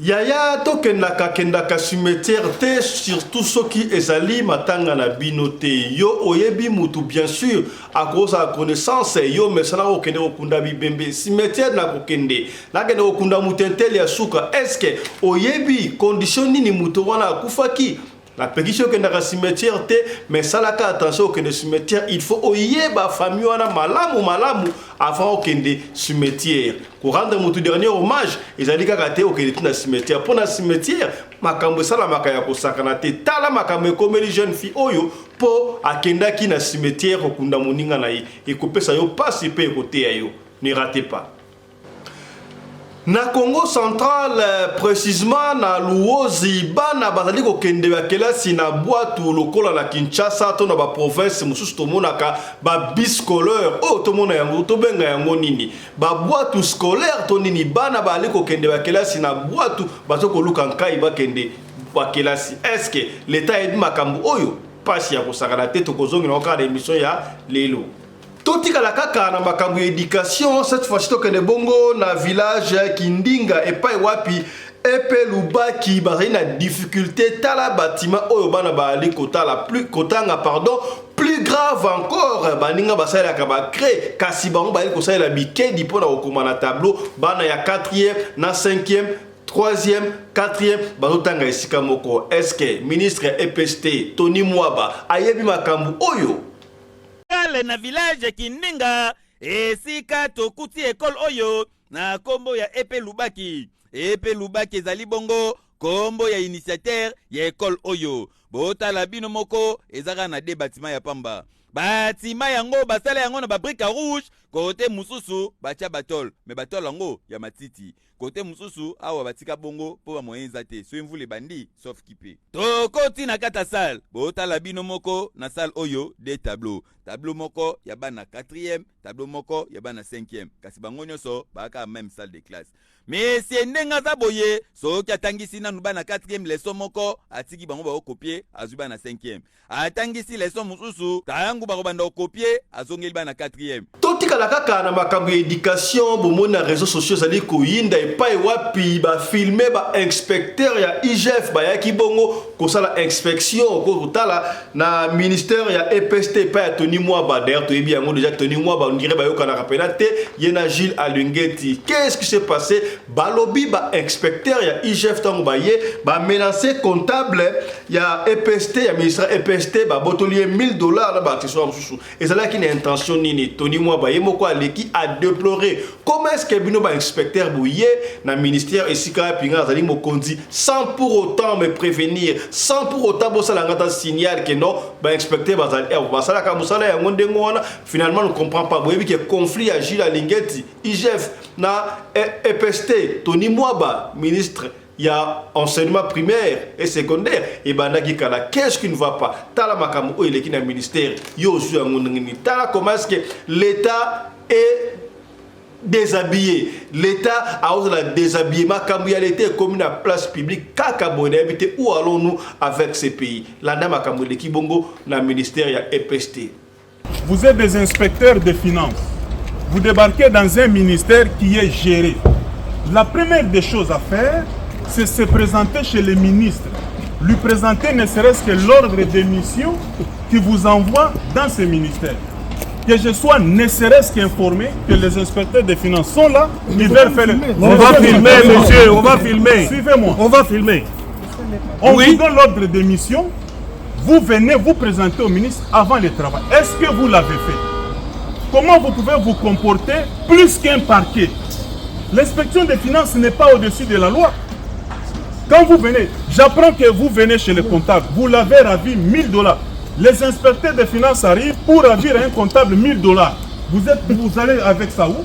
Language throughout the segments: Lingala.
Yaya tokendaka cimetière te surtout soki ezali matanga na binote yo oyebi mutu bien sûr à cause de connaissance yo mesana okende okunda bibembe cimetière na kokende na kende okunda mutenteli ya suka est-ce que oyebi condition nini mutu wana akufaki la pétition que dans cimetière te mais ça la attention que le cimetière il faut oyeba famille wana malamu avant que le cimetière pour rendre mon tout dernier hommage ils a dit kaka te okende na cimetière pour na cimetière makambo sala makaya ko sakana te tala makambo comme les jeunes filles oyo po akenda ki na cimetière okunda moninga na ye et kopesa yo passe pe côté yo ne ratez pas. Na Congo central précisément na Luozi bana bazali ko kende ba kelasi na boîte lokola na Kinshasa to na ba province mususu to monaka ba bis scolaire o to mona yango to benga yango nini ba boîte scolaire to nini bana ba ali ko kende ba kelasi na boîte bazo ko luka nkai ba kende ba kelasi est-ce que l'état aide makambo oyo pasi ya ko sakana te to kozongi na okala émission ya lelo. Totika la kaka na makambo éducation cette fois-ci tokende bongo na village Kindinga et pas wapi epe lubaki bazali na difficulté tala bâtiment oyo bana bali kotala plus kotanga pardon plus grave encore baninga basala ka ba créer kasi bango bali kosala bikedi pona okomana tableau bana ya 4e na 5e 3e, 4e, bazotanga esika moko. Est-ce que ministre EPST Tony Mwaba ayebi makambu oyo? Na village Kindinga esika tokuti école oyo na kombo ya Epe Lubaki. Epe Lubaki ezali bongo kombo ya initiateur ya école oyo. Bota la bino moko ezaka na de bâtiment ya pamba. Bâtiment yango basala yango na ba brique rouge côté mususu bacha batol mais batol yango ya matiti. Côté mususu awa batika bongo po ba moyen zate so mvule bandi sauf kipe. To koti na kata salle bota la bino moko na salle oyo de tableau. Tableau moko ya bana 4e, tableau moko ya bana 5e. Kasi bango nyonso baka même salle de classe. Mais si ndenga za boye so ki atangisi nanu bana 4e leçon moko atiki bango ba copier azuba na 5e. Atangisi leçon mususu tayangu ba banda copier azongeli bana 4e. Totika la kaka na makambo éducation bomona réseaux sociaux zali ko yinda et pas wapi ba filmer ba inspecteur ya IGF ba yaki bongo ko sala inspection ko tala na ministère ya EPST pa Tony Mwaba d'ailleurs to yebi yango déjà Tony Mwaba on dirait ba yokana kapena te yena Gilles Alungeti. Qu'est-ce qui s'est passé? Balobi ba inspecteur ya IGF tango ba ye ba menacé comptable ya EPST ya ministère EPST ba botolier $1000 na ba accessoire mususu. Et ça là qui une intention nini Tony Mwaba yemoko aleki a déplorer comment est-ce que bino ba inspecteur bouye na ministère esika pinga zali mokonzi sans pour autant me prévenir sans pour autant bosala ngata signal que non ba inspecteur bazali basala ka musala ya ngonde ngona finalement ne comprend pas boyebi que conflit à Gilles Alingeti IGF na EPST Tony Mwaba ministre il y a enseignement primaire et secondaire et bandaki kala qu'est-ce qui ne va pas tala makamu o eleki na ministère yo zu ngoni tala comment est-ce que l'état est déshabillé l'état a osé la déshabiller makamu ya l'état comme une place publique kaka bonne habité où allons-nous avec ces pays la dame makamu eleki bongo na ministère ya EPST. Vous êtes des inspecteurs de finances, vous débarquez dans un ministère qui est géré. La première des choses à faire, c'est se présenter chez le ministre, lui présenter ne serait-ce que l'ordre de mission qui vous envoie dans ce ministère. Que je sois ne serait-ce qu'informé que les inspecteurs des finances sont là, ils veulent faire... On va filmer, monsieur, on va filmer. Suivez-moi. On va filmer. On vous donne l'ordre de mission, vous venez vous présenter au ministre avant le travail. Est-ce que vous l'avez fait? Comment vous pouvez vous comporter plus qu'un parquet? L'inspection des finances n'est pas au-dessus de la loi. Quand vous venez, j'apprends que vous venez chez le comptable, vous l'avez ravi $1000. Les inspecteurs des finances arrivent pour ravir un comptable $1000. Vous allez avec ça où?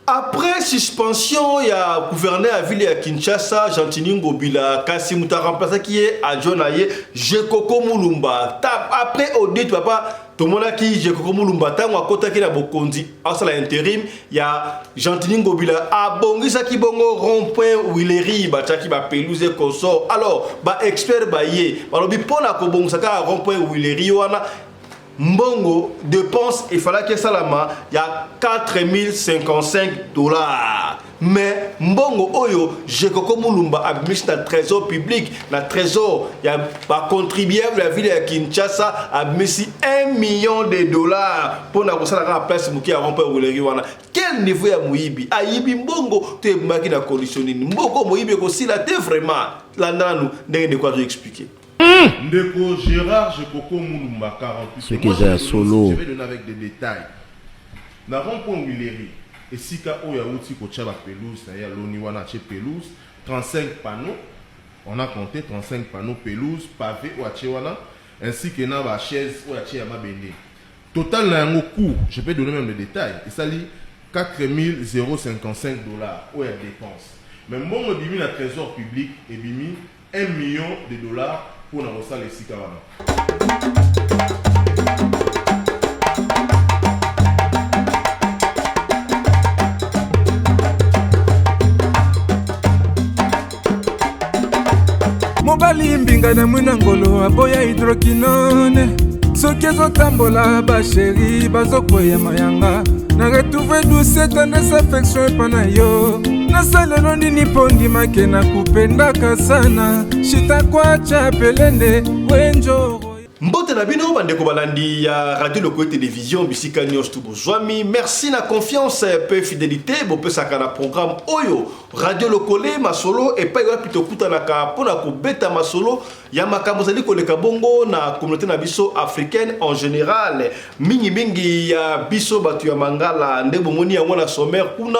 Après suspension, il y a gouverneur à ville à Kinshasa, Gentini Ngobila, Kasi Mouta remplacé qui est à Jonaye, Jekoko Mulumba. Après audit, papa, tout le monde a qui Jekoko Mulumba, tant à côté qui a Bokondi, à l'intérim, il y a Gentini Ngobila, à Bongisa qui bongo rond-point Willery, Bachaki ba pelouse Koso. Alors, ba expert ba yé, alors bi pona ko bongisa rond-point Willery wana. Mbongo dépense il fallait que ça il y a $4055. mais mbongo oyo Jekoko Mulumba administre na trésor public na trésor ya ba contribuable la ville ya Kinshasa administre $1 million pour na kosala na place muki ya rompe oleri wana. Quel niveau ya muibi ayibi mbongo te maki na condition ni mbongo muibi ko sila te vraiment landanu ndenge de quoi expliquer. Ndeko Gérard Jekoko Mulumba 48. Ce qui est solo. Je vais donner avec des détails. Nous avons pour Willeri. Et si on a outil pour la pelouse, c'est-à-dire l'oniwana pelouse, 35 panneaux. On a compté 35 panneaux pelouse, pavé ou achewana, ainsi que dans la chaise ou achema bende. Total na un coût, je peux donner même les détails. Et ça lit $4 055 où il y a dépenses. Mais moi, je bimi na trésor public et bimi $1 million pour na rosa les sikawana. Mobali mbinga na mwina ngolo aboya hydroquinone soki ezotambola basheri bazokoya mayanga na retrouve douce tendresse affection epa na yo nasalelo nini mpo ndimake na kupendaka sana shitakwacha pelende wenjoro. Mbote na bino bandeko balandi ya Radio Loco Télévision bisika nyos tu bozwami. Merci na confiance pe fidélité bo pesaka na programme oyo Radio Loco masolo et pa yo pito kutanaka pona ko beta masolo ya makambo zali koleka bongo na communauté na biso africaine en général. Mingi ya biso batu ya mangala ndebo moni ya mwana sommaire kuna.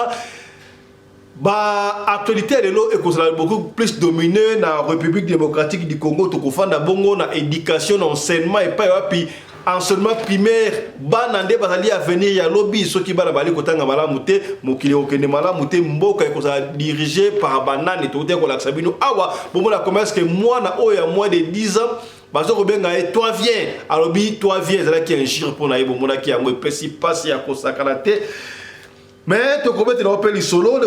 Ba actualité lelo ekozala beaucoup plus dominé na République démocratique du Congo tokofanda bongo na éducation enseignement et pas wapi enseignement primaire banande bazali avenir ya lobby soki bana bali kotanga malamu te mokili okende malamu te mboka ekozala dirigé par banane to te ko la sabino awa bomo la commerce que moi na oya moins de 10 ans bazo kobenga e toi viens alobi toi viens zala ki ingir pour na yebo mona ki ya mo pesi passe ya kosakana te. Mais tu comprends, tu as appelé solo, tu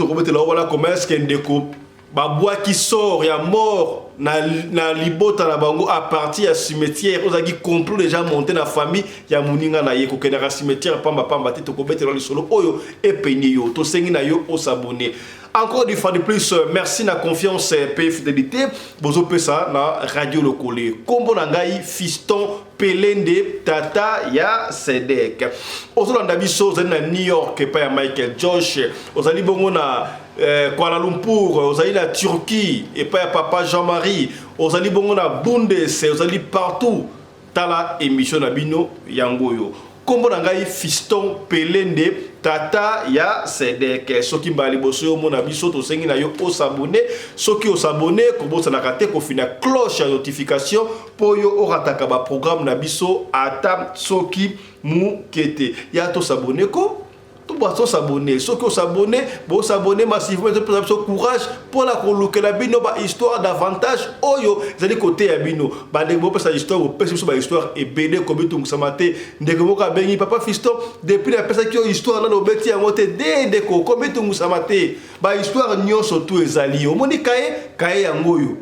comprends, tu as commerce qui est ndeko. Babois qui sort, il y a mort, na libota na bango à partir à cimetière. Vous avez complot déjà monté dans la famille, il y a moninga na yeko qui est dans cimetière, pamba, tu comprends, tu as solo, oyo, et peigné yo, tu sais na yo, au s'abonner. Encore une fois de plus, merci na confiance et fidélité. Bozo pesa na Radio Loco. Kombo nangai fiston Pelende tata ya Sedek. Ozolanda biso na New York pa ya Michael Josh. Ozali bongo na Kuala Lumpur, ozali na Turquie et pa ya papa Jean-Marie. Ozali bongo na Bundes, ozali partout. Tala émission na bino yangoyo. Kombo nangai fiston Pelende tata ya Sedek. Soki mbali boso yo mona biso to sengi na yo o s'abonner. Soki o s'abonner ko bosa na kate ko fina cloche ya notification po yo o rataka ba programme na biso ata soki mu kete. Ya to s'abonner ko tout boisson s'abonner. Soki o s'abonner, bo s'abonner massivement pour courage pour la coloquer la bino ba histoire davantage oyo zali côté ya bino. Ba de bo pesa histoire o pesa ba histoire et bede ko bitu ngusamate ndeko boka bengi papa fiston depuis la pesa ki histoire na no beti ya mote de ko ko bitu ngusamate ba histoire nyonso tout ezali o moni kae ya ngoyo.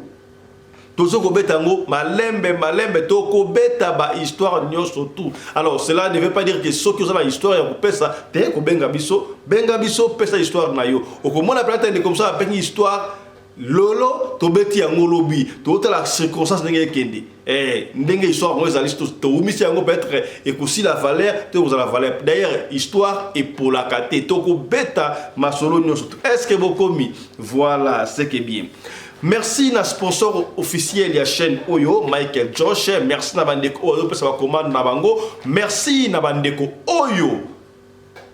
Tozo ko beta ngo malembe to ko beta ba histoire nyonso tout. Alors cela ne veut pas dire que ceux qui ont la histoire ya ko pesa te ko benga biso pesa histoire na yo. O ko mona plata de comme ça avec histoire lolo to beti ya ngolobi to la circonstance ndenge kende. Ndenge histoire moi ezali to umisi yango peut-être et aussi la valeur te vous la valeur. D'ailleurs histoire et pour la kate to ko beta masolo nyonso. Est-ce que vous commis voilà ce qui est bien. Merci na sponsor officiel de la chaîne Oyo, Michael Josh. Merci na bandeko Oyo, pesa ba commande na bango. Merci na bandeko Oyo.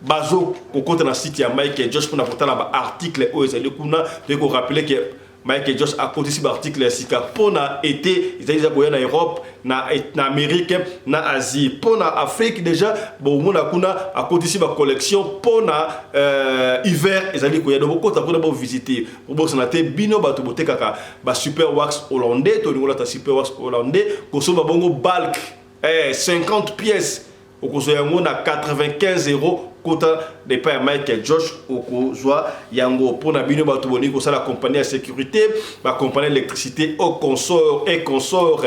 Bazo kokote na site ya Michael Josh pour na porter na article Oyo ezali kuna. Je vous rappeler que Michael Josh a côté ci article sika pona été ils allaient en Europe na Amérique na Asie pona Afrique déjà bon mona kuna a côté ci ba collection pona hiver ils allaient koya donc kota kuna ba visiter bon ça na te bino ba to bote kaka ba super wax hollandais to ngola ta super wax hollandais ko so ba bongo bulk 50 pièces au ko so yango na 95 € Kota de pa Michael Josh okozwa yango pona bino bato boni ko sala compagnie de sécurité ba compagnie d'électricité au consort et consort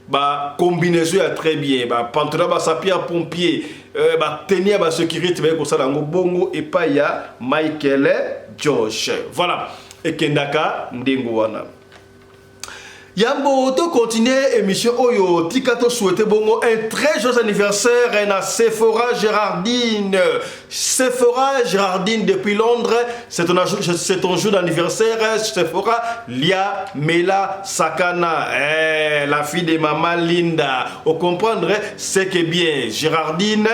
ba combinaison ya très bien ba pantalon ba sapeur pompier ba tenir ba sécurité ba ko sala ngo bongo et pas ya Michael Josh. Voilà, et kendaka ndengo wana Yambo, to continuer émission Oyo, Tikato souhaité bongo un très joyeux anniversaire à Sephora Gérardine. Sephora Gérardine depuis Londres, c'est ton jour d'anniversaire. Sephora Lia Mela Sakana, la fille de maman Linda. Vous comprendrez, c'est que bien Gérardine,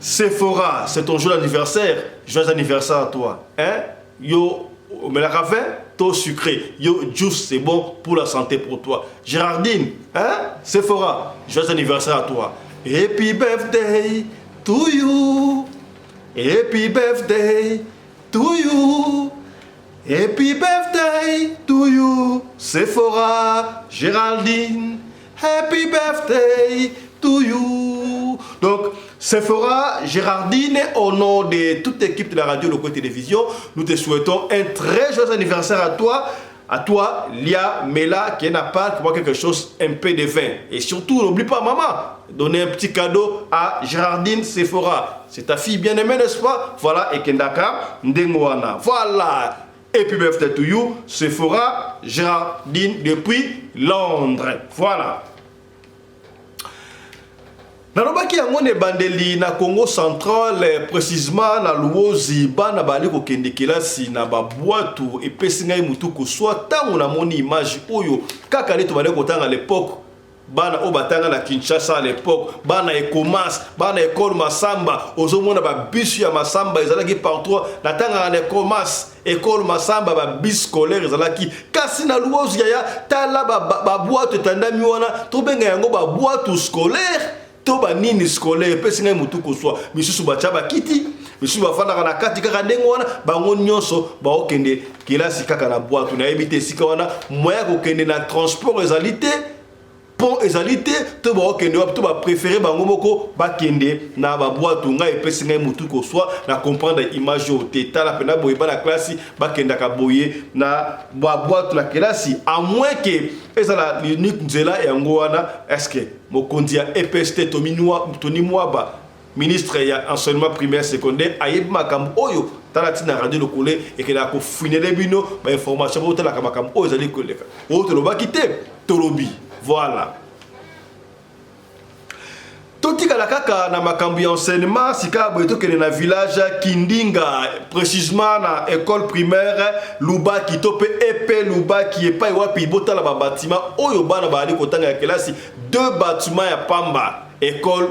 Sephora, c'est ton jour d'anniversaire. Joyeux anniversaire à toi. Hein? Yo, mais la café, tout sucré. Yo, juice, c'est bon pour la santé pour toi. Gérardine, hein? Sephora, joyeux anniversaire à toi. Happy birthday to you. Happy birthday to you. Happy birthday to you. Sephora, Géraldine. Happy birthday to you. Donc, Sephora Gérardine, au nom de toute l'équipe de la radio Loco Télévision, nous te souhaitons un très joyeux anniversaire à toi, Lia Mela, qui n'a pas quelque chose, un peu de vin. Et surtout, n'oublie pas, maman, donner un petit cadeau à Gérardine Sephora. C'est ta fille bien-aimée, n'est-ce pas? Voilà, et Kendaka Ndengwana. Voilà. Happy birthday to you, Sephora Gérardine depuis Londres. Voilà. Nalobaki yango ne bandeli na Congo central précisément na Luozi bana bali ko kende kelasi na ba boîte et pesinga mutu ko soit tango na moni image oyo kaka leto bale ko tanga à l'époque bana o batanga na Kinshasa à l'époque bana Ekomas bana école Masamba ozomona ba bus ya Masamba ezalaki partout na tanga na Ekomas école Masamba ba bus scolaire ezalaki kasi na Luozi ya tala ba boîte tandami wana to benga yango ba boîte scolaire toba nini scolaire pesinga mutu ko soit misusu bachaba kiti misusu bafanda kana kati kaka ndengo wana bango nyonso ba okende kelasi kaka na boîte na ebite sika wana moya ko kende na transport ezalité pont ezalité to ba okende to ba préférer bango moko ba kende na ba boîte nga epesinga mutu ko soit na comprendre image au teta la pena boye ba la classe ba kenda ka boye na ba boîte la kelasi à moins que ezala l'unique nzela yango wana est-ce que mokonzi ya EPST Tony Mwaba ministre ya enseignement primaire secondaire ayebi makambo oyo tala tina radio lokole et que la ko finele bino ba information ko tala makambo oyo ezali koleka o to lobaki te tolobi. Voilà. Totika la kaka na makambi enseignement sika boeto kene na village Kindinga précisément na école primaire Lubaki tope épée Lubaki et pas wapi botala ba bâtiment oyo bana bali kotanga ya kelasi deux bâtiments ya Pamba école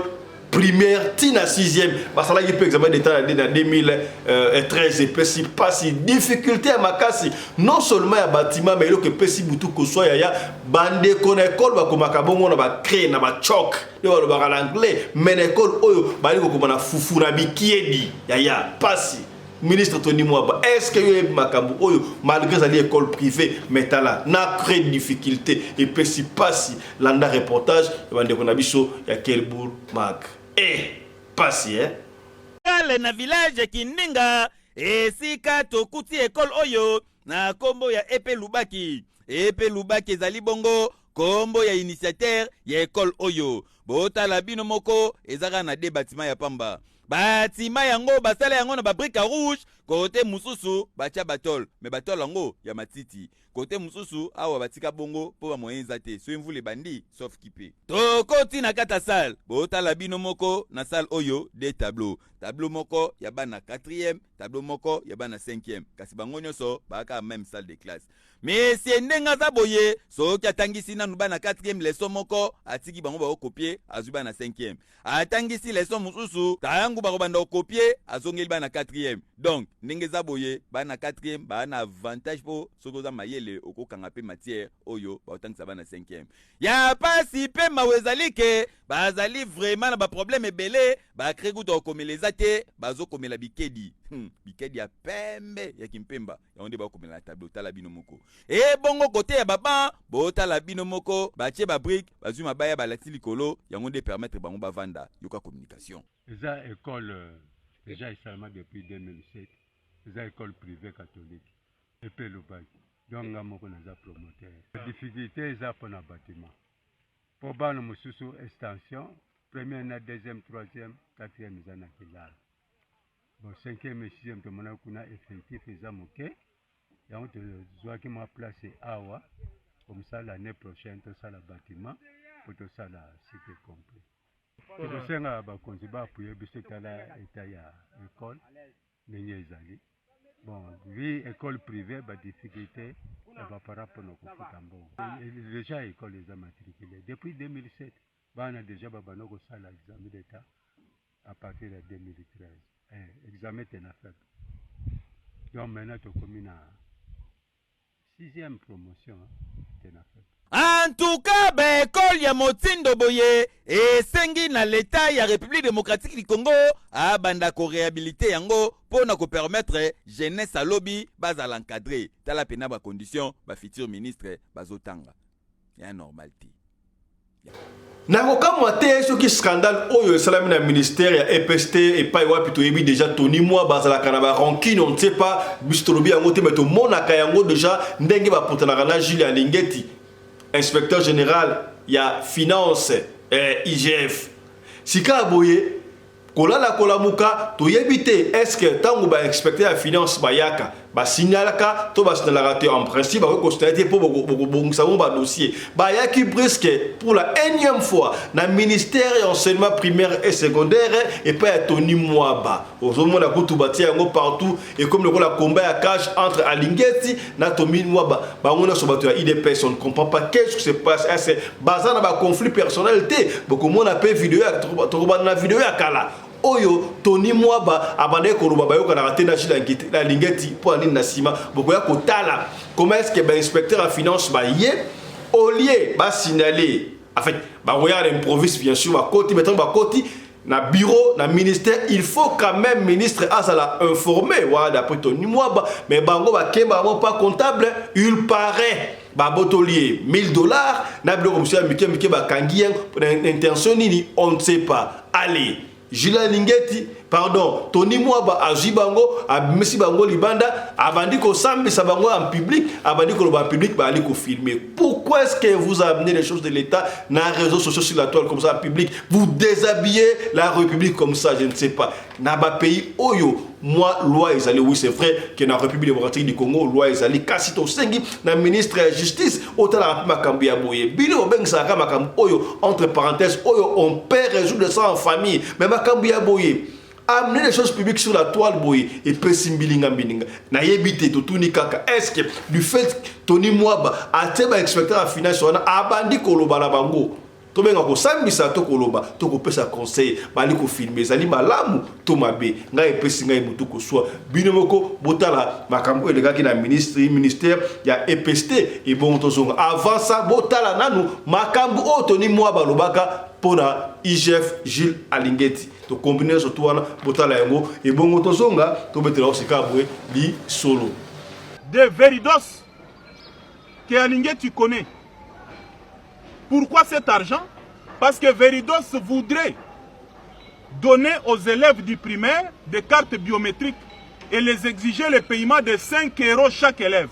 primaire tina 6e basala qui peut examen d'état en 2013 et pesi pas si difficulté à makasi non seulement ya bâtiment mais que pesi butu ko soit ya bande kon école ba komaka bongo na ba créer na ba choc yo ba ba l'anglais mais école oyo bali ko komana fufura bikiedi ya pasi ministre Tony Mwaba est-ce que yo makambo oyo malgré ça l'école privée mais tala na crée difficulté et pesi pas si landa reportage bande ko na biso ya Kelbour Mag pasi na village Kindinga esika tokuti école oyo na kombo ya Epe Lubaki. Epe Lubaki ezali bongo kombo ya initiateur ya école oyo. Botala bino moko ezaka na deux bâtiments ya Pamba. Bâtiment yango basala yango na ba brique rouge côté mususu bacha batol mais batol yango ya matiti côté mususu awa batika bongo po ba moyenza te so mvule bandi sauf kipe tokoti na kata salle botala bino moko na salle oyo des tableaux moko ya bana 4e tableau moko ya bana 5e kasi bango nyonso baka même salle de classe mais si ndenga za boye soki atangisi nanu bana 4e leçon moko atiki bango ba copier azu bana 5e atangisi leçon mususu tayangu ba banda copier azongeli bana 4e donc ndenge za boye bana 4e bana avantage po soko za mayele okokanga pe matière oyo ba otangisa bana 5e ya pasi pe mawezalike bazali vraiment na ba problème ebele ba krekuta okomeleza te bazo komela bikedi bikedi ya pembe ya kimpemba ya onde ba komela tableau tala bino moko e bongo côté ya baba botala bino moko batie ba brique bazui mabaya balati likolo yango nde permettre bango bavanda yoka communication. Eza école déjà seulement depuis 2007 eza école privée catholique Epe Lubaki donc nga moko naza promoteur. La difficulté eza pona bâtiment Pour bana mosusu extension, première, deuxième, troisième, quatrième, ils en a. Bon, cinquième et sixième, tout le monde a effectif, ils ont ok. Et on te doit qui m'a placé Awa, comme ça l'année prochaine, tout ça le bâtiment, pour tout ça le cycle complet. C'est pour ça que je vais appuyer sur l'école, bon, vu l'école privée, la difficulté, par rapport à déjà l'école les a matriculés. Depuis 2007, on a déjà l'examen d'État à partir de 2013. L'examen est faible. Donc maintenant, tu as commis la 6e promotion. En tout cas, école ya Motindo Boye et sengi na l'état ya République démocratique du Congo a banda ko réhabiliter yango pour na ko permettre jeunesse à lobby bas à l'encadrer tala pena ba condition ba futur ministre bazotanga ya normalité. Nakokamwa te soki scandale oyo esalami na ministère ya EPST epai wapi toyebi déjà Tony Moi bazalaka na ba rancune on ne sait pas bistolobi yango te mais to monaka yango déjà ndenge bapotanaka na Jules Alingeti inspecteur général ya finance IGF sika boye kolala kolamuka toyebi te est-ce que tango ba inspecteur ya finance bayaka ba signalaka to ba signalaka te en principe ba constater pour bongisa ba dossier ba yaki presque pour la énième fois na ministère et enseignement primaire et secondaire et pas Tony Moi ba ozomona kutu batia yango partout et comme le combat à cage entre Alingeti na Tony Moi ba ngona so bato ya IDPS on ne comprend pas qu'est-ce qui se passe c'est bazana ba conflit personnel te beaucoup mona pe vidéo to na vidéo ya kala Oyo Tony Moi abandé koloba bayoka na raté na Jules Alingeti pour aller na sima bokoya kotala comment est-ce que inspecteur en finance ba yé au lieu ba signaler en fait ba roya improvise bien sûr ba côté maintenant ba côté na bureau na ministère il faut quand même ministre azala informé wa d'après Tony Moi mais bango ba kemba pas comptable il paraît ba botolier $1000 na bilo comme ça mike ba kangien pour intention nini on ne sait pas allez Jules Alingeti, pardon, Tony Moi aji bango, abimesi bango libanda, abandi ko sambisa bango en public, abandi ko en public ba ali ko filmer. Pourquoi est-ce que vous amenez les choses de l'État dans les réseaux sociaux sur la toile comme ça en public? Vous déshabillez la République comme ça, je ne sais pas. Dans ba pays oyo, moi loi ezali oui c'est vrai que dans la République démocratique du Congo loi ezali kasito sengi na ministre de la justice otala makambi ya boye. Bino bengsa ka makambi oyo entre parenthèses oyo on peut résoudre ça en famille. Mais makambi ya boye amener les choses publiques sur la toile boye et peut simbilinga mbininga na yebite to tuni kaka est-ce que du fait Tony Moi a teba inspecteur en finance on abandi koloba la bango to benga ko sambisa to koloba to ko pesa conseil bali ko filmer zali malamu to mabe nga epesi nga mutu ko so bino moko botala makambo elekaki na ministère ya EPST et bon tozonga avant ça botala nanu makambo o Tony Moi balobaka pona IGF Jules Alingeti to combiner ce tout wana botala yango et bon tozonga to betela osika bwe li solo de Veridos que Alingeti connaît. Pourquoi cet argent? Parce que Veridos voudrait donner aux élèves du primaire des cartes biométriques et les exiger le paiement de 5 € chaque élève.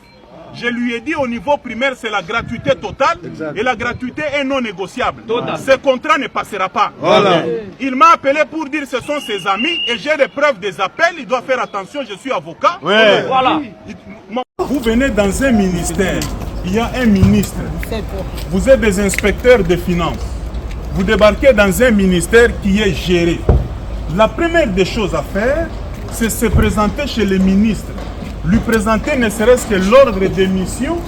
Je lui ai dit au niveau primaire c'est la gratuité totale et la gratuité est non négociable. Ce contrat ne passera pas. Voilà. Il m'a appelé pour dire que ce sont ses amis et j'ai des preuves des appels. Il doit faire attention, je suis avocat. Ouais. Voilà. Vous venez dans un ministère. Il y a un ministre, vous êtes des inspecteurs de finances, vous débarquez dans un ministère qui est géré. La première des choses à faire, c'est se présenter chez le ministre, lui présenter ne serait-ce que l'ordre de mission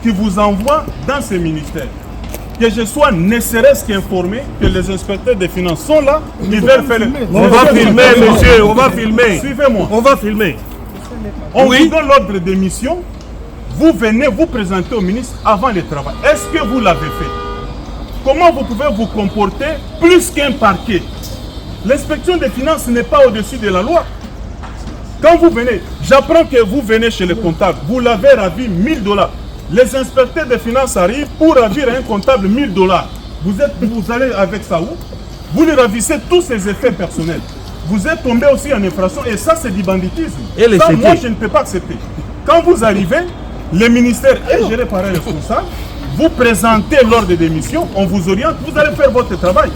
qui vous envoie dans ce ministère. Que je sois ne serait-ce qu'informé que les inspecteurs des finances sont là, ils veulent faire le... On va filmer, monsieur, on va filmer. Suivez-moi. On va filmer. On vous donne l'ordre de mission. Vous venez vous présenter au ministre avant le travail. Est-ce que vous l'avez fait? Comment vous pouvez vous comporter plus qu'un parquet? L'inspection des finances n'est pas au-dessus de la loi. Quand vous venez, j'apprends que vous venez chez le comptable, vous l'avez ravi $1000. Les inspecteurs des finances arrivent pour ravir un comptable $1000. Vous allez avec ça où? Vous lui ravissez tous ses effets personnels. Vous êtes tombé aussi en infraction et ça c'est du banditisme. Ça, moi je ne peux pas accepter. Quand vous arrivez, le ministère est géré par un responsable. vous présentez l'ordre de démission, on vous oriente, vous allez faire votre travail.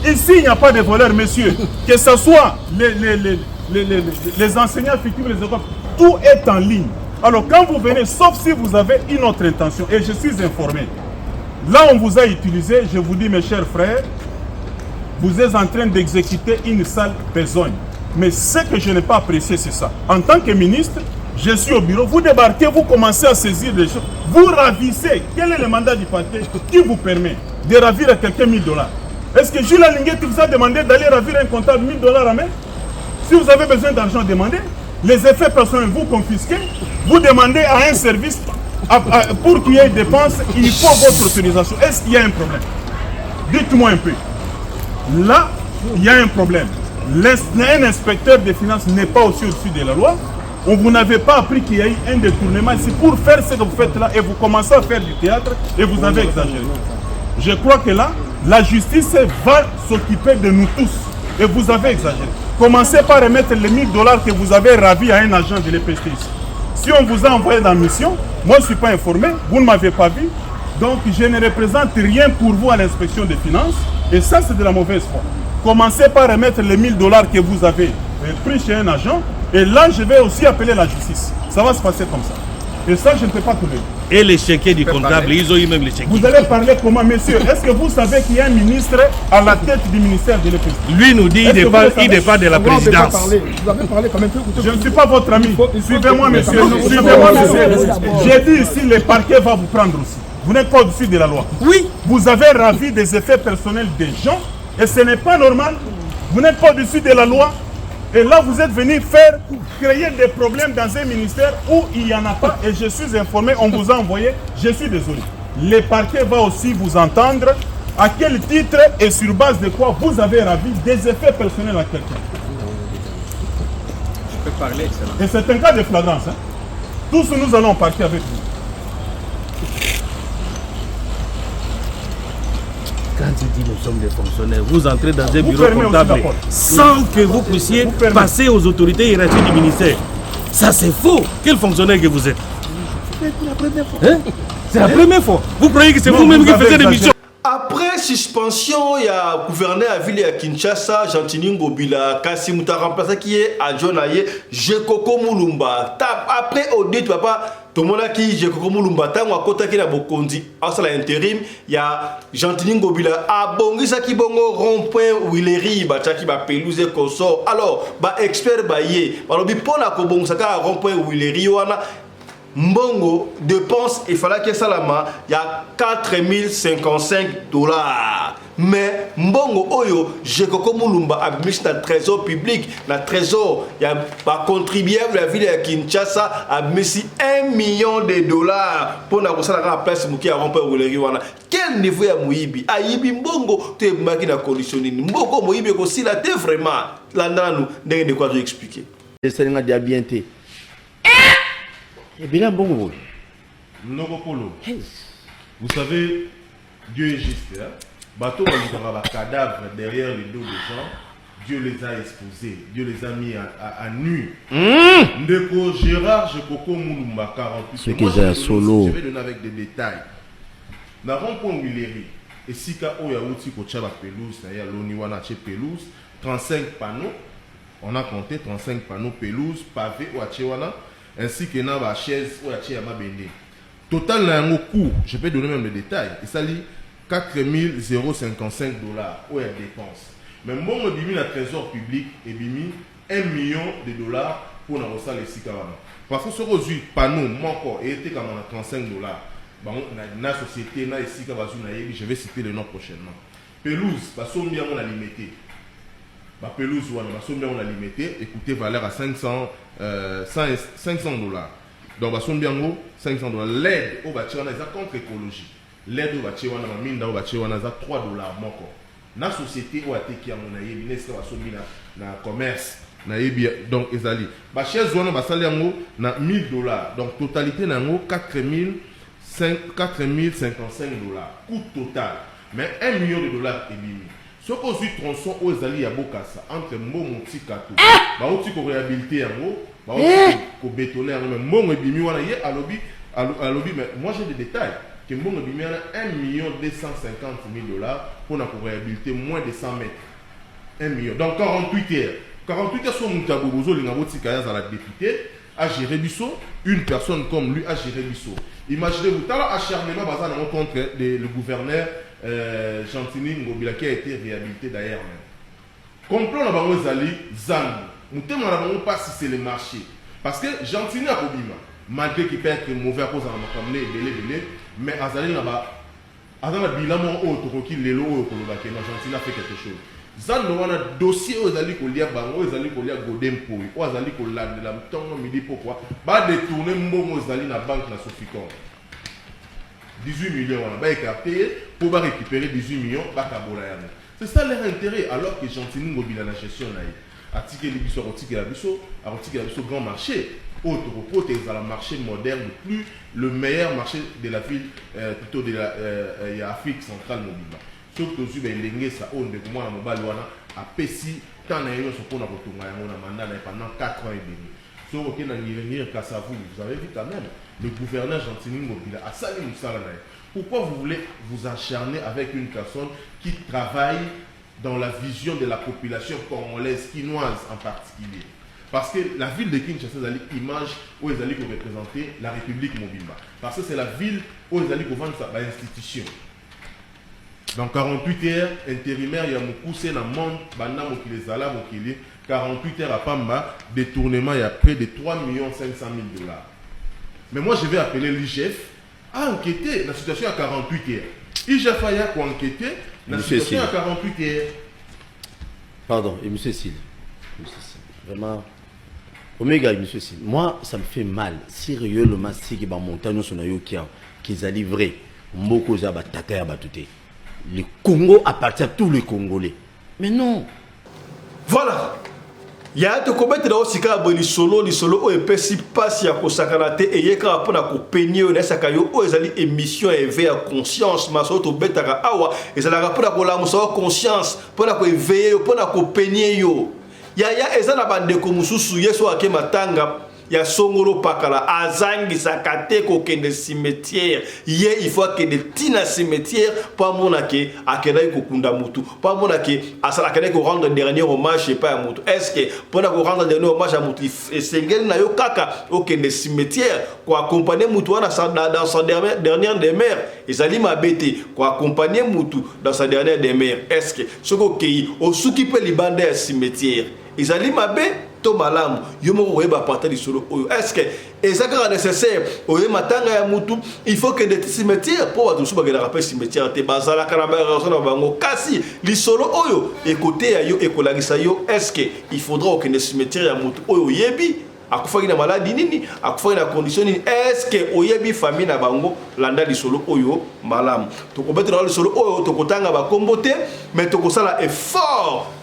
Ici, il n'y a pas de voleurs, messieurs. Que ce soit les enseignants fictifs, les écoles, tout est en ligne. Alors, quand vous venez, sauf si vous avez une autre intention, et je suis informé, là, on vous a utilisé, je vous dis, mes chers frères, vous êtes en train d'exécuter une sale besogne. Mais ce que je n'ai pas apprécié, c'est ça. En tant que ministre, je suis au bureau, vous débarquez, vous commencez à saisir des choses, vous ravissez. Quel est le mandat du parquet qui vous permet de ravir à quelqu'un 1000 $? Est-ce que Gilles Alinguet vous a demandé d'aller ravir un comptable 1000 $ à main? Si vous avez besoin d'argent, demandez. Les effets personnels, vous confisquez, vous demandez à un service, pour qu'il y ait dépenses, il faut votre autorisation. Est-ce qu'il y a un problème? Dites-moi un peu. Là, il y a un problème. Un inspecteur des finances n'est pas aussi au-dessus de la loi. Vous n'avez pas appris qu'il y a eu un détournement ici pour faire ce que vous faites là et vous commencez à faire du théâtre et vous avez exagéré. Je crois que là, la justice va s'occuper de nous tous et vous avez exagéré. Commencez par remettre les 1000 $ que vous avez ravis à un agent de l'EPST ici. Si on vous a envoyé dans la mission, moi je ne suis pas informé, vous ne m'avez pas vu, donc je ne représente rien pour vous à l'inspection des finances et ça c'est de la mauvaise foi. Commencez par remettre les 1000 $ que vous avez pris chez un agent et là je vais aussi appeler la justice. Ça va se passer comme ça. Et ça je ne peux pas tolérer. Et les chéquiers du comptable, ils ont eu même les chéquiers. Vous allez parler comment, messieurs? Est-ce que vous savez qu'il y a un ministre à la tête du ministère de l'EPST? Lui nous dit qu'il dépend de la présidence. Vous avez parlé quand même. Je ne suis pas votre ami. Suivez-moi, monsieur. Suivez-moi, monsieur. J'ai dit ici, le parquet va vous prendre aussi. Vous n'êtes pas au-dessus de la loi. Oui. Vous avez ravi des effets personnels des gens et ce n'est pas normal. Vous n'êtes pas au-dessus de la loi. Et là, vous êtes venu créer des problèmes dans un ministère où il n'y en a pas. Et je suis informé, on vous a envoyé. Je suis désolé. Le parquet va aussi vous entendre. À quel titre et sur base de quoi vous avez ravi des effets personnels à quelqu'un? Je peux parler, excellent. Et c'est un cas de flagrance. Hein? Tous nous allons partir avec vous. Quand tu dis nous sommes des fonctionnaires, vous entrez dans un bureau comptable sans que vous puissiez passer aux autorités hiérarchiques du ministère. Ça c'est faux. Quel fonctionnaire que vous êtes? C'est la première fois. Vous croyez que c'est vous-même qui faites des missions? Après suspension, il y a le gouverneur à ville à Kinshasa, Gentini Ngobila, Kassim Mouta remplacé qui est à Jonaye, Jekoko Moulumba. Après audit, papa, tout le monde a qui Jekoko Moulumba, tant à côté qui a Bokondi, à l'intérim, il y a Gentini Ngobila, à Bongisa qui bongo rond-point Willery, Bachaki ba pelouse consort. Alors, ba expert ba yé, alors bi pona ko bongisa rond-point Willery wana. Mbongo dépense il fallait que Salama il y a 4055 $. Mais Mbongo Oyo, Jekoko Moulumba a mis dans le trésor public, dans le trésor, il y a pas contribué à la ville de Kinshasa a mis $1 million pour la place Mouki à romper Willery. Quel niveau est Mouibi? Aïbi Mbongo, tu es marqué dans la condition. Mbongo Mouibi aussi là, tu es vraiment là nous de quoi vous expliquer. Je sais que tu bien été. Et bien bon. Nogopolo. Vous savez, Dieu est juste. Hein? Bateau va cadavre derrière les dos des gens. Dieu les a exposés. Dieu les a mis à nu. Ndeko Gérard Jekoko Moulumba 48. Ce que j'ai solo. Je vais donner avec des détails. Nous avons pour Willery. Et si on a outil pour la pelouse, il y a l'Oniwana pelouse, 35 panneaux. On a compté 35 panneaux pelouse, pavé ou Achewana. Ainsi que dans la chaise ou la chaise à ma bende. Total, là, un coût, je peux donner même les détails. Il s'agit 4055 $. Où est la dépense. Mais moi, je bimi le trésor public et bimi $1 million pour nous recevoir les Sikawana. Parce que sur les panneaux, moi encore, et était comme 35 $. Dans la société, dans les Sikawana, je vais citer le nom prochainement. Pelouse, parce qu'on a limité. La pelouse, on a limité. Écoutez, valeur à 500 $. Donc, $500. L'aide au bâtiment, c'est contre l'écologie. L'aide au bâtiment, c'est $3. Dans la société, où il y a un commerce, donc, la chaise, c'est $1 000. Donc, totalité, c'est $4055. Coût total. Mais $1 million est mis. Ce qu'on suit tronçon aux alliés à Bokassa entre Momo Tikato, Baouti ko réhabiliter en haut, Baouti ko bétonner en haut, Momo et Bimi wana yé à lobby, mais moi j'ai des détails. que mbongo bimiana 1 250 000 $ pour réhabiliter moins de 100 mètres. 1 million. Donc 48 heures. 48 heures sur Moutabobozo, l'ingaboti Kayaz à la députée, a géré Bisso, une personne comme lui a géré Bisso. Imaginez-vous, t'as l'acharnement contre le gouverneur Gentini Ngobila qui a été réhabilité d'ailleurs même. Complot na bango zali zan. Moutema na bango pas si c'est le marché. Parce que Gentini a Kobima, malgré qu'il peut être mauvais à cause de la makamne belé, mais Azali n'a pas. Azali bilan mon autre qui lelo au Kolobake, Gentini a fait quelque chose. Zan no wana dossier aux ali kolia bango aux ali kolia godem pour aux ali kola de la tongo midi pourquoi ba détourner mbongo aux ali na banque na Soficom 18 millions on va écarter pour ba récupérer 18 millions ba kabola yana c'est ça leur intérêt alors que Gentini Ngobila la gestion na article biso article la biso grand marché autre repos dans le marché moderne plus le meilleur marché de la ville plutôt de la Afrique centrale mobile. Surtout si les ça on de comment la mobile wana a pesi tant na yo pour na kotunga yango na mandat pendant 4 ans et demi. So OK na ngirengi Kasavu, vous avez vu quand même le gouverneur Gentini Ngobila a sali musala na. Pourquoi vous voulez vous acharner avec une personne qui travaille dans la vision de la population congolaise, quinoise en particulier? Parce que la ville de Kinshasa est l'image où ils allaient représenter la République Mobimba. Parce que c'est la ville où ils allaient vendre sa institution. Dans 48 heures, intérimaire, il y a Moukoussé, dans le monde, Banda Mokile Zala, Mokile, 48 heures à Pamba, détournement, il y a près de 3 500 000 $. Mais moi, je vais appeler l'IGF à enquêter la situation à 48 heures. IGF a pour enquêter la situation à 48 heures. Pardon, et M. Sil. Vraiment. Omega, M. Sil. Moi, ça me fait mal. Sérieusement, si les montagnes sont qu'ils ont livré, beaucoup de batailles à battre. Le Congo appartient à tous les Congolais. Mais non. Voilà. Il y a des commettre dans aussi cas boni solo o epesi passe ya ko sakanate et yeka pona ko penye na sakayo o ezali émission éveiller conscience maso to betaka awa ezala pona ko la muso conscience pona ko éveiller pona ko penye yo ya ezala bande ko mususu yeso ake matanga ya songolo pakala azangi sakate ko kende cimetière ye il faut que de tina cimetière pas mona ke akena ko kunda mutu pas mona ke asala akena ko rendre dernier hommage pas à mutu est-ce que pona ko rendre dernier hommage à mutu sengel na yo kaka au kende cimetière ko accompagner mutu dans sa dernière demeure ezali mabete ko accompagner mutu dans sa dernière demeure est-ce que soko kei o suki pe libanda ya cimetière ezali mabe to malamu yomo weba partir du solo est-ce que ezaka nécessaire oye matanga ya mutu il faut que des cimetières pour watu suba gela rappel cimetière te bazala kana ba raison bango kasi li solo oyo et côté ya yo ekolagisa yo est-ce que il faudra que des cimetières ya mutu oyo yebi akufaki na maladie nini akufaki na condition nini est-ce que oyebi famille na bango landa li solo oyo malamu to ko bettre li solo oyo to kotanga ba kombote mais to ko sala effort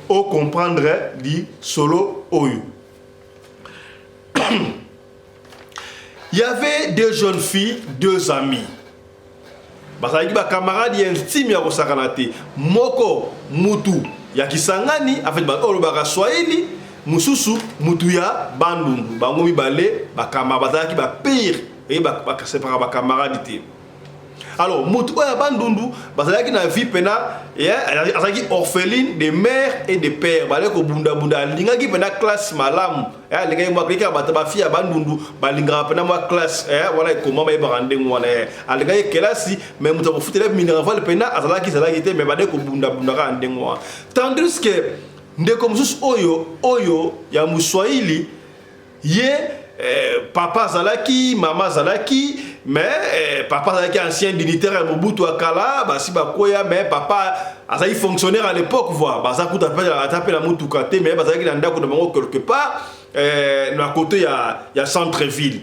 au comprendre dit solo oyo. Il y avait deux jeunes filles, deux amis. Basaki ba camarade intime ya kosakanate. Moko mutu ya Kisangani avec ba oloba Swahili, mususu mutu ya Bandundu. Bango mibale ba camarade basaki ba pire et ba separa ba camarade te. Alors, mutu ya Bandundu, bazalaki na vie pena, azalaki orpheline de mère et de père. Baleko bunda bunda lingaki pena classe malamu. Lingaki mwa klika ba fille ya Bandundu, balinga pena mwa classe, wala comment ba barande ngwana. Alingaki kelasi, mais mutu ko futele minerval pena azalaki te mais baleko bunda bunda ka ndengwa. Tandis que ndeko mususu oyo ya Muswahili ye papa zalaki, maman zalaki, mais papa zalaki ancien dignitaire Mobutu Akala, basi bakoya mais papa azali fonctionnaire à l'époque voir, basa kuta tapé la mutuka te mais bazalaki na ndako na bango quelque part na côté ya centre-ville.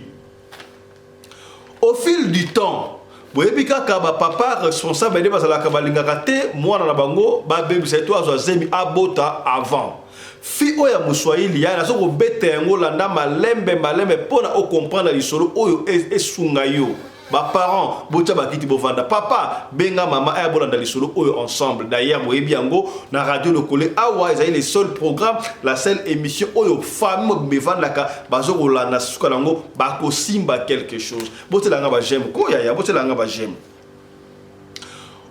Au fil du temps, boyebika ka ba papa responsable de bazalaka balingaka te mwana na bango ba bebisa to azazemi abota avant. Fi oya Muswahili ya nazo ko bete ngo landa malembe pona o comprendre lisolo oyo esunga yo ba parents botia bakiti bovanda papa benga mama aya bolanda lisolo oyo ensemble. D'ailleurs boyebi yango na radio lokole awa ezali le seul programme, la seule émission oyo famille bevandaka bazo kolanda suka nango bako simba quelque chose. Botela nga ba j'aime ko ya botela nga ba j'aime.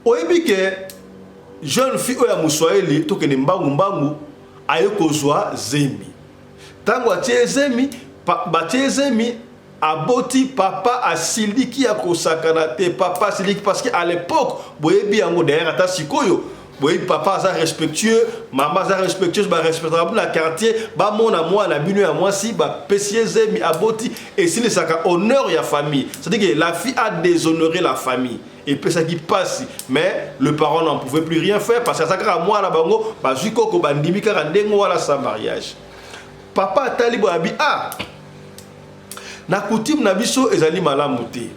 Oyebi ke jeune fille oya muswahili tokene mbangu aye kozwa zemi. Tango atie zemi batie zemi aboti papa asiliki ya kosakana te papa asiliki parce que à l'époque boyebi yango derrière ata sikoyo boyebi papa aza respectueux maman aza respectueuse ba respectera na quartier ba mona mwana bino ya mwasi ba pesie zemi aboti et si le saka honneur ya famille, c'est-à-dire que la fille a déshonoré la famille et puis ça qui passe, mais le parent n'en pouvait plus rien faire parce que ça kaka mwana bango ba juko ko bandimi kaka ndengo wala sa mariage. Papa talibo abi na coutume na biso ezali malamu te.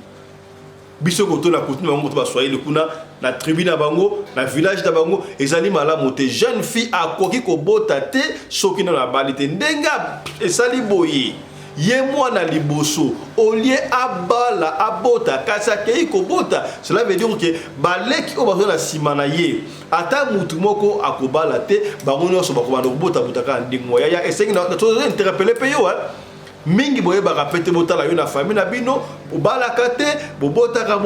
Biso koto na coutume bango to ba Swahili kuna na tribu na bango na village na bango ezali malamu te. Jeune fille akoki ko bota te soki na balite ndenga esali boye. Ye mwana liboso olie abala abota kasi akei kobota, cela veut dire que baleki o bazo na sima na ye ata mutu moko akobala te bango nyonso bakobanda kobota butaka ndingo ya esengi na to interpeller pe yo mingi boye bakapete botala yo na famille na bino bobalaka te bobotaka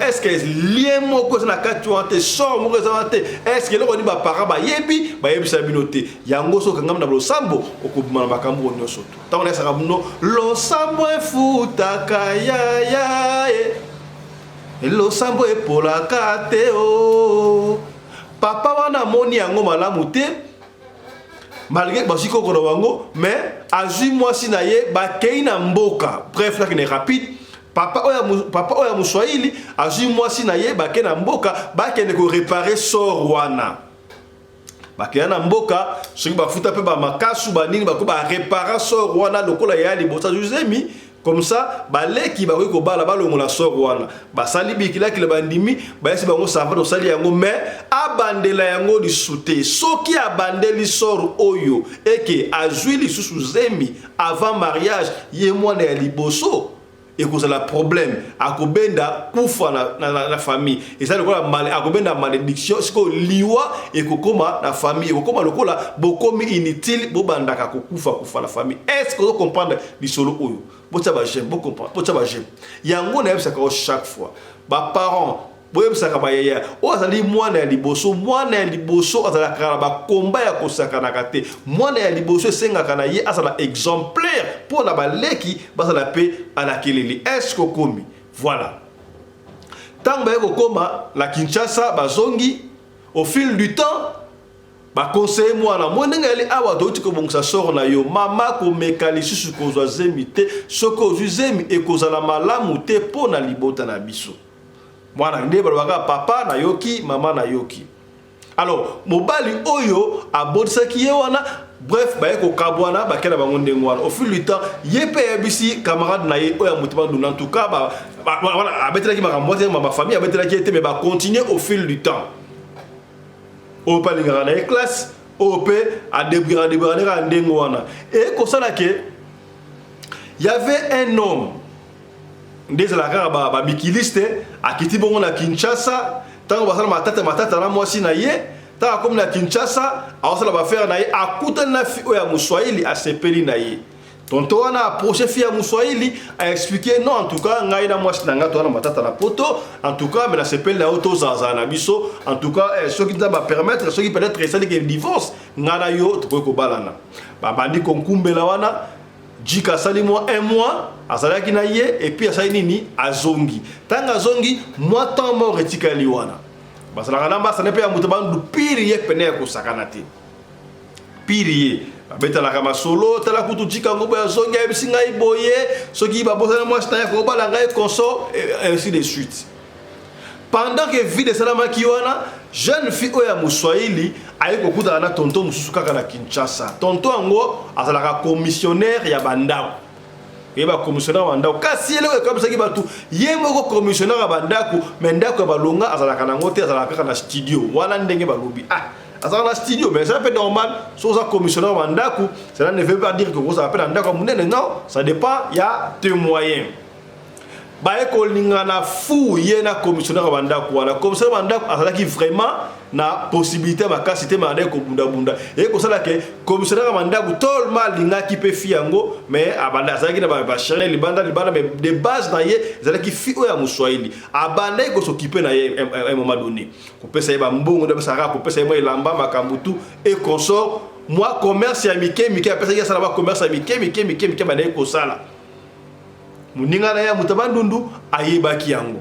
est-ce que lien moko na kati wante so moko zawante est-ce que loko ni ba para ba yebi sa bino te yango so kangam na losambo okobuma na makambo nyonso to tango na saka bino losambo efutaka ya losambo epolaka te o papa wana moni yango malamu te malgré basiko ko wango mais azui mwasi na ye bakei na mboka bref là qui est rapide papa oya muswahili azui mwasi na ye bakei na mboka bakende ko réparer sor wana bakei na mboka soki bafuta pe ba makasu banini bako ba réparer sor wana lokola ya libosa juzemi comme ça baleki bakoki kobala balongola sor wana basali bikilaki le bandimi bayesi bango sava tosali yango mais abandela yango lisute soki abandeli sor oyo eke azwi lisusu zemi avant mariage ye mwana ya liboso ekozala problème akobenda kufa na famille et ça lokola mal akobenda malédiction siko liwa ekokoma na famille ekokoma lokola bokomi inutile bobandaka kufa na famille. Est-ce que vous comprenez lisolo oyo botsa ba j'aime beaucoup comprendre botsa ba j'aime yango na yebisa ka chaque fois ba parents boyebisa ba yaya o azali mwana ya liboso azala kala ba komba ya kosakana kate mwana ya liboso senga na ye azala exemplaire pour la baleki bazala pe alakeleli. Est-ce que komi voilà tant ba koma la Kinshasa bazongi au fil du temps ba conseiller mwana mwenenga ali awa doti ko bongsa sor na yo mama ko mekali susu ko zwa zemi te soko zemi e ko zala malamu te pona libota na biso mwana nde balwaka papa na yoki mama na yoki. Alors mobali oyo abodisaki ye wana bref ba ko kabwana ba kena bango ndengo wana au fil du temps yepe yebisi camarade na ye oya mutima nduna en tout cas voilà abetelaki makambo te ma famille abetelaki te mais ba continuer au fil du temps au pas lingana na classe au pe a débrouiller ndengo wana et ko sala ke il y avait un homme des la kara ba bikiliste akiti bongo na Kinshasa tango basala matata na mwasi na ye ta comme na Kinshasa awasala ba faire na ye akuta na fi oya muswahili asepeli na ye tonto wana approché fi ya muswahili a expliqué non en tout cas ngai na mwasi na ngato na matata na poto en tout cas mais na sepeli na auto zaza na biso en tout cas ce qui va permettre ce qui peut-être ça que divorce ngana yo to ko balana ba bandi konkumbela wana jika sali moi un mois azalaki na ye et puis asali nini azongi tanga zongi moi temps mort etikali wana basala kana mbasa ne pe ya mutu bandu piri ye pene ko sakana te piri ye betala kama solo tala kutu jika ngobo ya zongi ya bisinga iboye soki ba bosana moi sta ya ko bala ngai consort et ainsi de suite. Pendant que vie de salama kiwana jeune fille oya muswahili ayi kokuta na tonto mususu kaka na Kinshasa tonto ango azalaka commissionnaire ya bandako yeba commissionnaire bandako kasi ele ko kabisa ki batu yemoko commissionnaire ya bandako mendako ya balonga azalaka nango te azalaka na studio wana ndenge balobi azalaka na studio mais ça fait normal so za commissionnaire bandako cela ne veut pas dire que vous appelez bandako munene non ça dépend ya tes moyens. baye kolingana fou yena commissionnaire bandako wana commissionnaire bandako azalaki vraiment na possibilité makasi te mande ko bunda bunda et ko sala ke commissionnaire bandako tol mal linga ki pe fiango mais abanda azalaki na ba chérie libanda mais de base na ye azalaki fi o ya muswahili abanda ko s'occuper na ye un moment donné ko pesa ye ba mbongo de sara ko pesa ye mo ilamba makambutu et consort moi commerce ya mike a pesa ya sala ba commerce ya mike banda ko sala muninga na ya mutabandundu ayebaki yango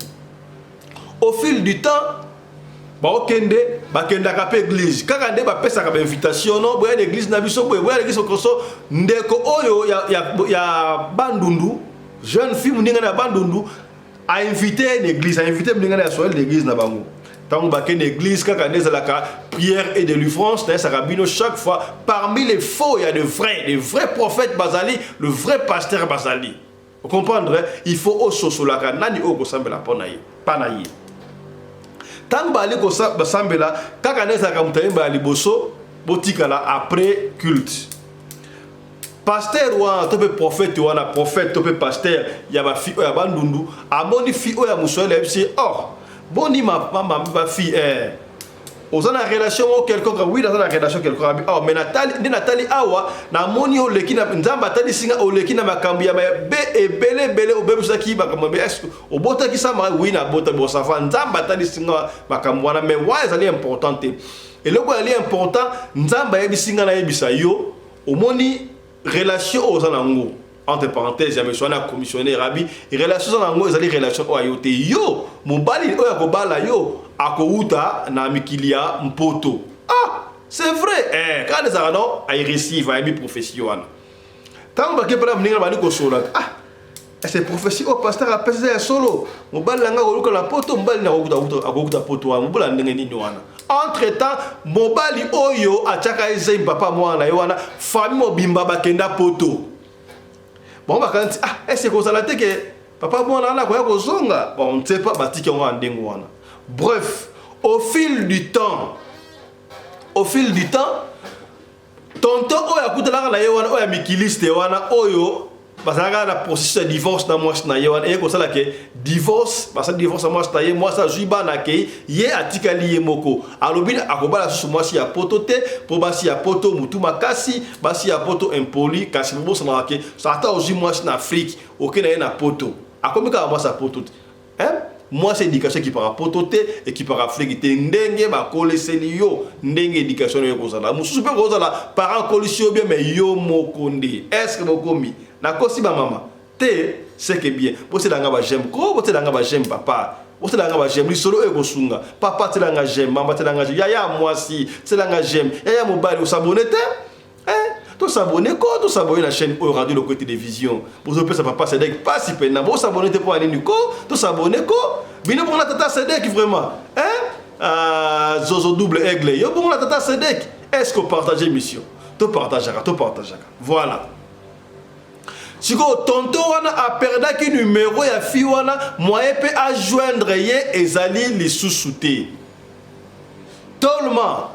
au fil du temps bakende bakenda ka église kaka nde bapesa ka invitation no boya l'église na biso boya l'église koso ndeko oyo ya bandundu jeune fille muninga na bandundu a invité l'église a invité muninga na soel l'église na bango tant bakende église kaka nde zalaka prière et délivrance na sarabino chaque fois parmi les faux il y a de vrais prophètes bazali le vrai pasteur bazali. Vous comprenez? Il faut aussi solaka nani oko sambela ponaye panaye. Tant bali ko sambela kaka neza ka mutayemba liboso botikala après culte. Pasteur wa tope prophète wana prophète tope pasteur ya ba fi ya bandundu amoni fi o ya muswele MC boni ma fi aux en relation quelqu'un oui dans la relation quelqu'un mais Nathalie awa na moni o leki na nzamba tali singa o leki na makambi ya be ebele o bebusa ki makambi est o bota ki sama oui na bota bo safa nzamba tali singa makambi wana mais wa ezali important et le quoi est important nzamba ya bisinga na yebisa yo o moni relation aux en entre parenthèses ya monsieur na commissionnaire rabi relation na ngo ezali relation o ayote yo mobali o ya ko bala yo akouta na mikilia mpoto c'est vrai quand les arano ay receive ay bi profession tant ba ke pala mninga bani ko sola c'est profession o pasteur a pesé solo mobali nga ko luka la poto mobali na akouta poto wa mobali ndenge nini wana entre temps mobali oyo achaka eze papa mwana yo wana famille mobimba bakenda poto bon bah quand est-ce que ça la te que papa mwana na ko ya ko zonga bon on ne sait pas batiki on ndengo wana. Bref, au fil du temps, tonton oya kutala na yewana oya mikiliste wana oyo basanga na processus de divorce na moi na yewana e ko sala ke divorce basa divorce moi ta ye moi ça juiba na ke ye atikali ye moko alobi akobala susu moi si ya poto te po basi ya poto mutu makasi basi ya poto impoli kasi bo sala ke ça ta oji moi na Afrique okena ye na poto akomika moi sa poto moi c'est éducation qui par potote et qui par Afrique ndenge ba koleseli yo ndenge éducation yo kozala mususu pe kozala parents kolisio bien mais yo mokonde est-ce que bokomi na kosi ba mama te c'est que bien bo c'est danga ba j'aime ko bo c'est danga ba j'aime papa bo c'est danga ba j'aime li solo e kosunga papa te danga j'aime mama te danga ya moi si te danga j'aime ya mobile o s'abonner to s'abonner ko to s'abonner la chaîne au radio le côté télévision pour ça papa c'est donc pas si peine bo s'abonner te pour aller ni ko to s'abonner ko bino pour la tata Sedek vraiment Zozo double aigle yo pour la tata Sedek est-ce que partager mission to partagera voilà si ko tonton wana a perda ki numéro ya fi wana moyen peut à joindre ye ezali li sous-souté tolma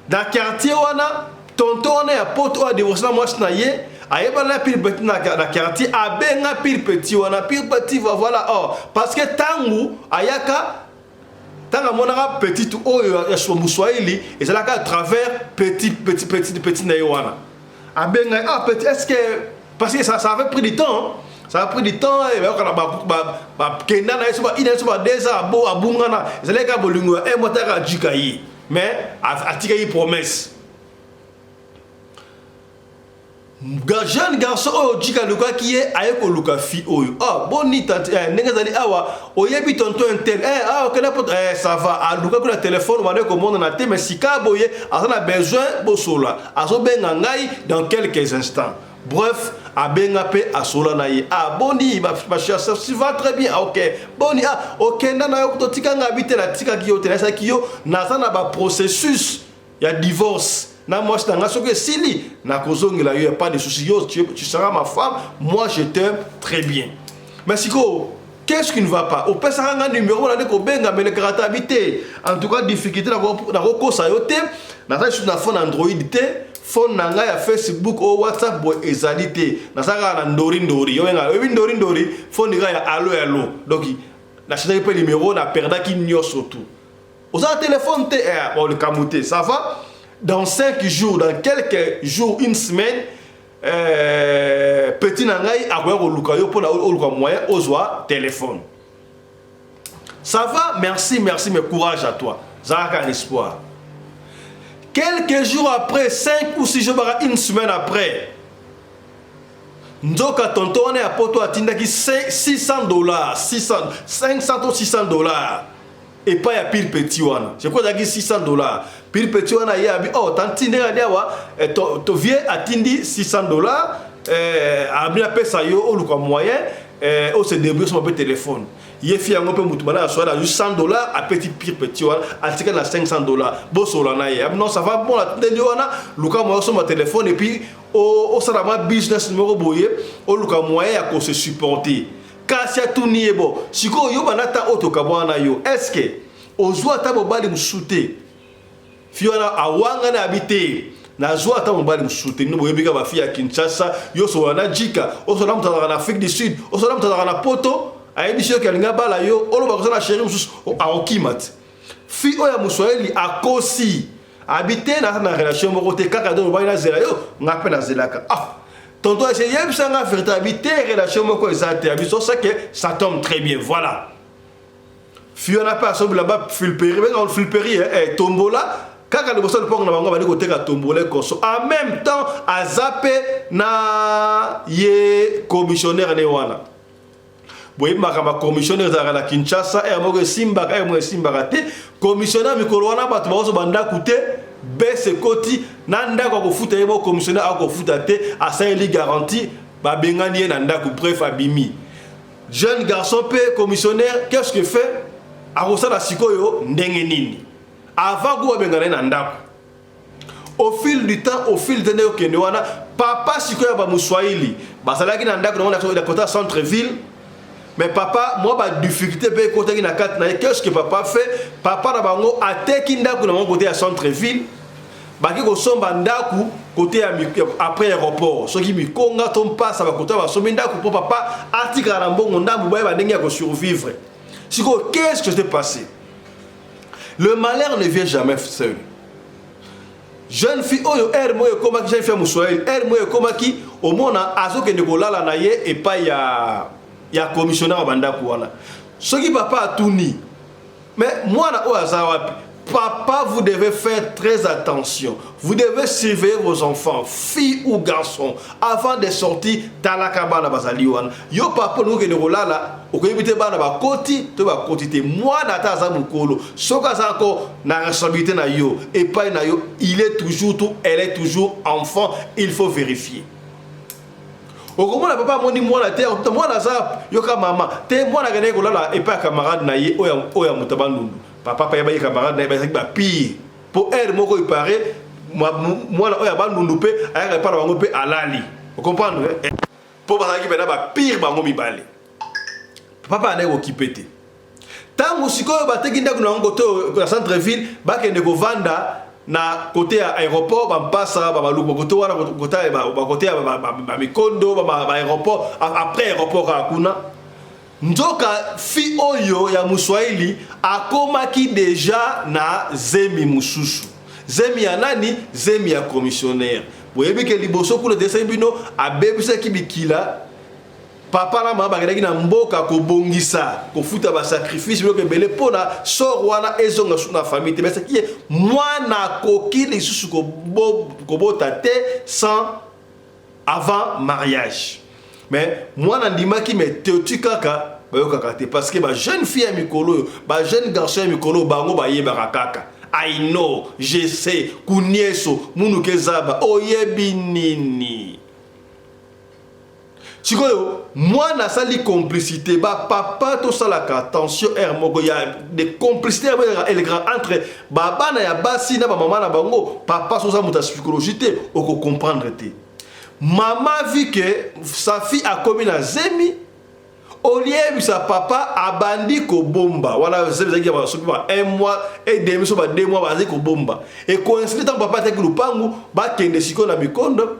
dans quartier wana tonton wana ya poto a divorcé moi na ye ayeba na pile petit na quartier abenga pile petit wana pile petit voilà parce que tangu ayaka tanga monaka petit oyo ya Muswahili et c'est là qu'à travers petit na wana abenga petit est-ce que parce que ça avait pris du temps et ba kenda na soba ina soba déjà bo abungana c'est là qu'à bolingo e motaka jikayi mais atika yi promesse jeune garçon oyo jika luka ki ye aye ko luka fi oyo boni tante ndenge zali awa oyebi tonton intel okena poto ça va a luka ko na téléphone wana ko mona na te mais sika boye azana besoin bosola azobenga ngai dans quelques instants bref abenga pe asola na ye boni ma chère ça va très bien OK boni okenda na yo to tikanga bitela tika ki yo telesa ki yo nazana ba processus ya divorce. Na moi c'est dans ce sili na kozongela yo pas de soucis tu seras ma femme moi je t'aime très bien mais siko qu'est-ce qui ne va pas au pesa nga numéro na ko benga mais le karata habité en tout cas difficulté na ko sa yo te na ta sur na phone Android te phone na ngai ya Facebook ou WhatsApp bo ezalité na saka na ndori yo nga ndori phone nga ya allo donc na changer pe numéro na perda ki nyoso tout oza téléphone te le kamuté ça va dans 5 jours dans quelques jours une semaine petit na ngai akoya ko luka yo pona o luka moyen ozwa téléphone ça va merci mais courage à toi zaka un espoir. Quelques jours après, 5 ou 6 jours, une semaine après, Nzoka tonton on est à poto à Tindaki $600, 500 ou $600. Et pas ya pile petit wana. Je crois que $600. Pile petit wana ya bi oh tantine ya diawa to vieux atindi $600 a bien pesa yo o luka moyen au se débrouiller sur mon téléphone. Il fait un peu de soit à juste $100 à petit petit à $500 non ça va bon la Luka moi sur mon téléphone et puis au salama business numéro boye au Luka moyen à se supporter Kasia tout ni bon si ko yo banata auto kabwana yo est-ce que ozwa ta mobali msute fiona awanga na habiter na zwa ta mobali msute no boyebika ba fia Kinshasa yo so na jika o so na mutala na Afrique du Sud o so na mutala na Poto aibisho kelinga bala yo oloba ko na chéri mususu aokimat fi oya muswahili akosi habiter na relation moko te kaka do ba na zela yo ngape na zelaka tonton c'est yebisa nga véritabilité relation moko ezate abiso ça que ça tombe très bien voilà fiona pas so là-bas filperi mais on filperi tombola kaka le bosso le pong na bango ba ko teka tombola koso en même temps a zappé na ye commissionnaire ne wana boye makamba commissionnaire za la Kinshasa et mo simba te commissionnaire mikolo wana bato ba so banda coûter baisse koti nanda ko futa yebo commissionnaire ako futa te asali garantie ba bengani na ndako bref abimi jeune garçon pe commissionnaire qu'est-ce que fait akosa la sikoyo ndenge nini avant ko bengana na ndako au fil du temps au fil de l'année wana papa sikoyo ba muswahili basalaki na ndako na kota centre ville. Mais papa, moi, ma difficulté, qu'est-ce que papa fait? Papa, d'abord, a teki ndaku na mon côté à centre-ville. Baki ko somba ndaku côté après aéroport. Ce qui me konga tombe pas, ça va côté va somba ndaku pour papa. Article à l'ambon, ndaku ba dengi à survivre. Qu'est-ce que s'est passé? Le malheur ne vient jamais seul. Jeune fille, oyo moi comme qui j'ai fait muswahili, moi comme qui au monde azo ke nekolala na ye et pas ya commissionnaire bandaku wana soki papa atuni mais moi na oaza wapi papa vous devez faire très attention vous devez surveiller vos enfants filles ou garçons avant de sortir talaka bana bazali wana yo papa no ke nekolala okoyibite bana ba koti to ba koti te moi na taza mukolo soka za ko na responsabilité na yo et pas na yo elle est toujours enfant il faut vérifier. Okomona papa moni mwana te mwana za yoka mama te mwana gane ko lala et pas camarade na ye oya mutabandundu papa pa ya camarade na ye ba pire pour elle moko il paraît mwana oya bandundu pe aya pa na bango pe alali vous comprenez pour ba ki bena ba pire bango mibale papa na ko kipete tango sikoyo bateki ndaku na ngo to na centre ville ba kende ko vanda na côté aéroport ba passa ba maluko côté wana côté ba côté ba mikondo ba aéroport après aéroport akuna nzoka fi oyo ya muswahili akomaki déjà na zemi mususu zemi ya nani zemi ya commissionnaire boyebi ke liboso kuna desa bino abebisa kibikila papa na mama bakendaki na mboka kobongisa kofuta ba sacrifice biloko ebele mpona sor wana ezonga su na famille te besa ki mwana koki lisusu kobota te sans avant mariage mais mwana ndimaki me teoti kaka bayokaka te parce que ba jeune fille ya mikolo ba jeune garçon ya mikolo bango bayebaka kaka I know je sais kunieso munu kezaba oyebi nini sikoyo mwana sali complicité ba papa to salaka attention moko ya des complicités entre baba na ya basi na ba mama na bango papa so sa muta psychologie oko comprendre te maman vu que sa fille a commis na zemi au lieu sa papa abandi ko bomba voilà c'est ça qui va s'occuper 1 mois et demi sur 2 mois vas-y ko bomba et coïncide tant papa te lupangu ba kende siko na mikondo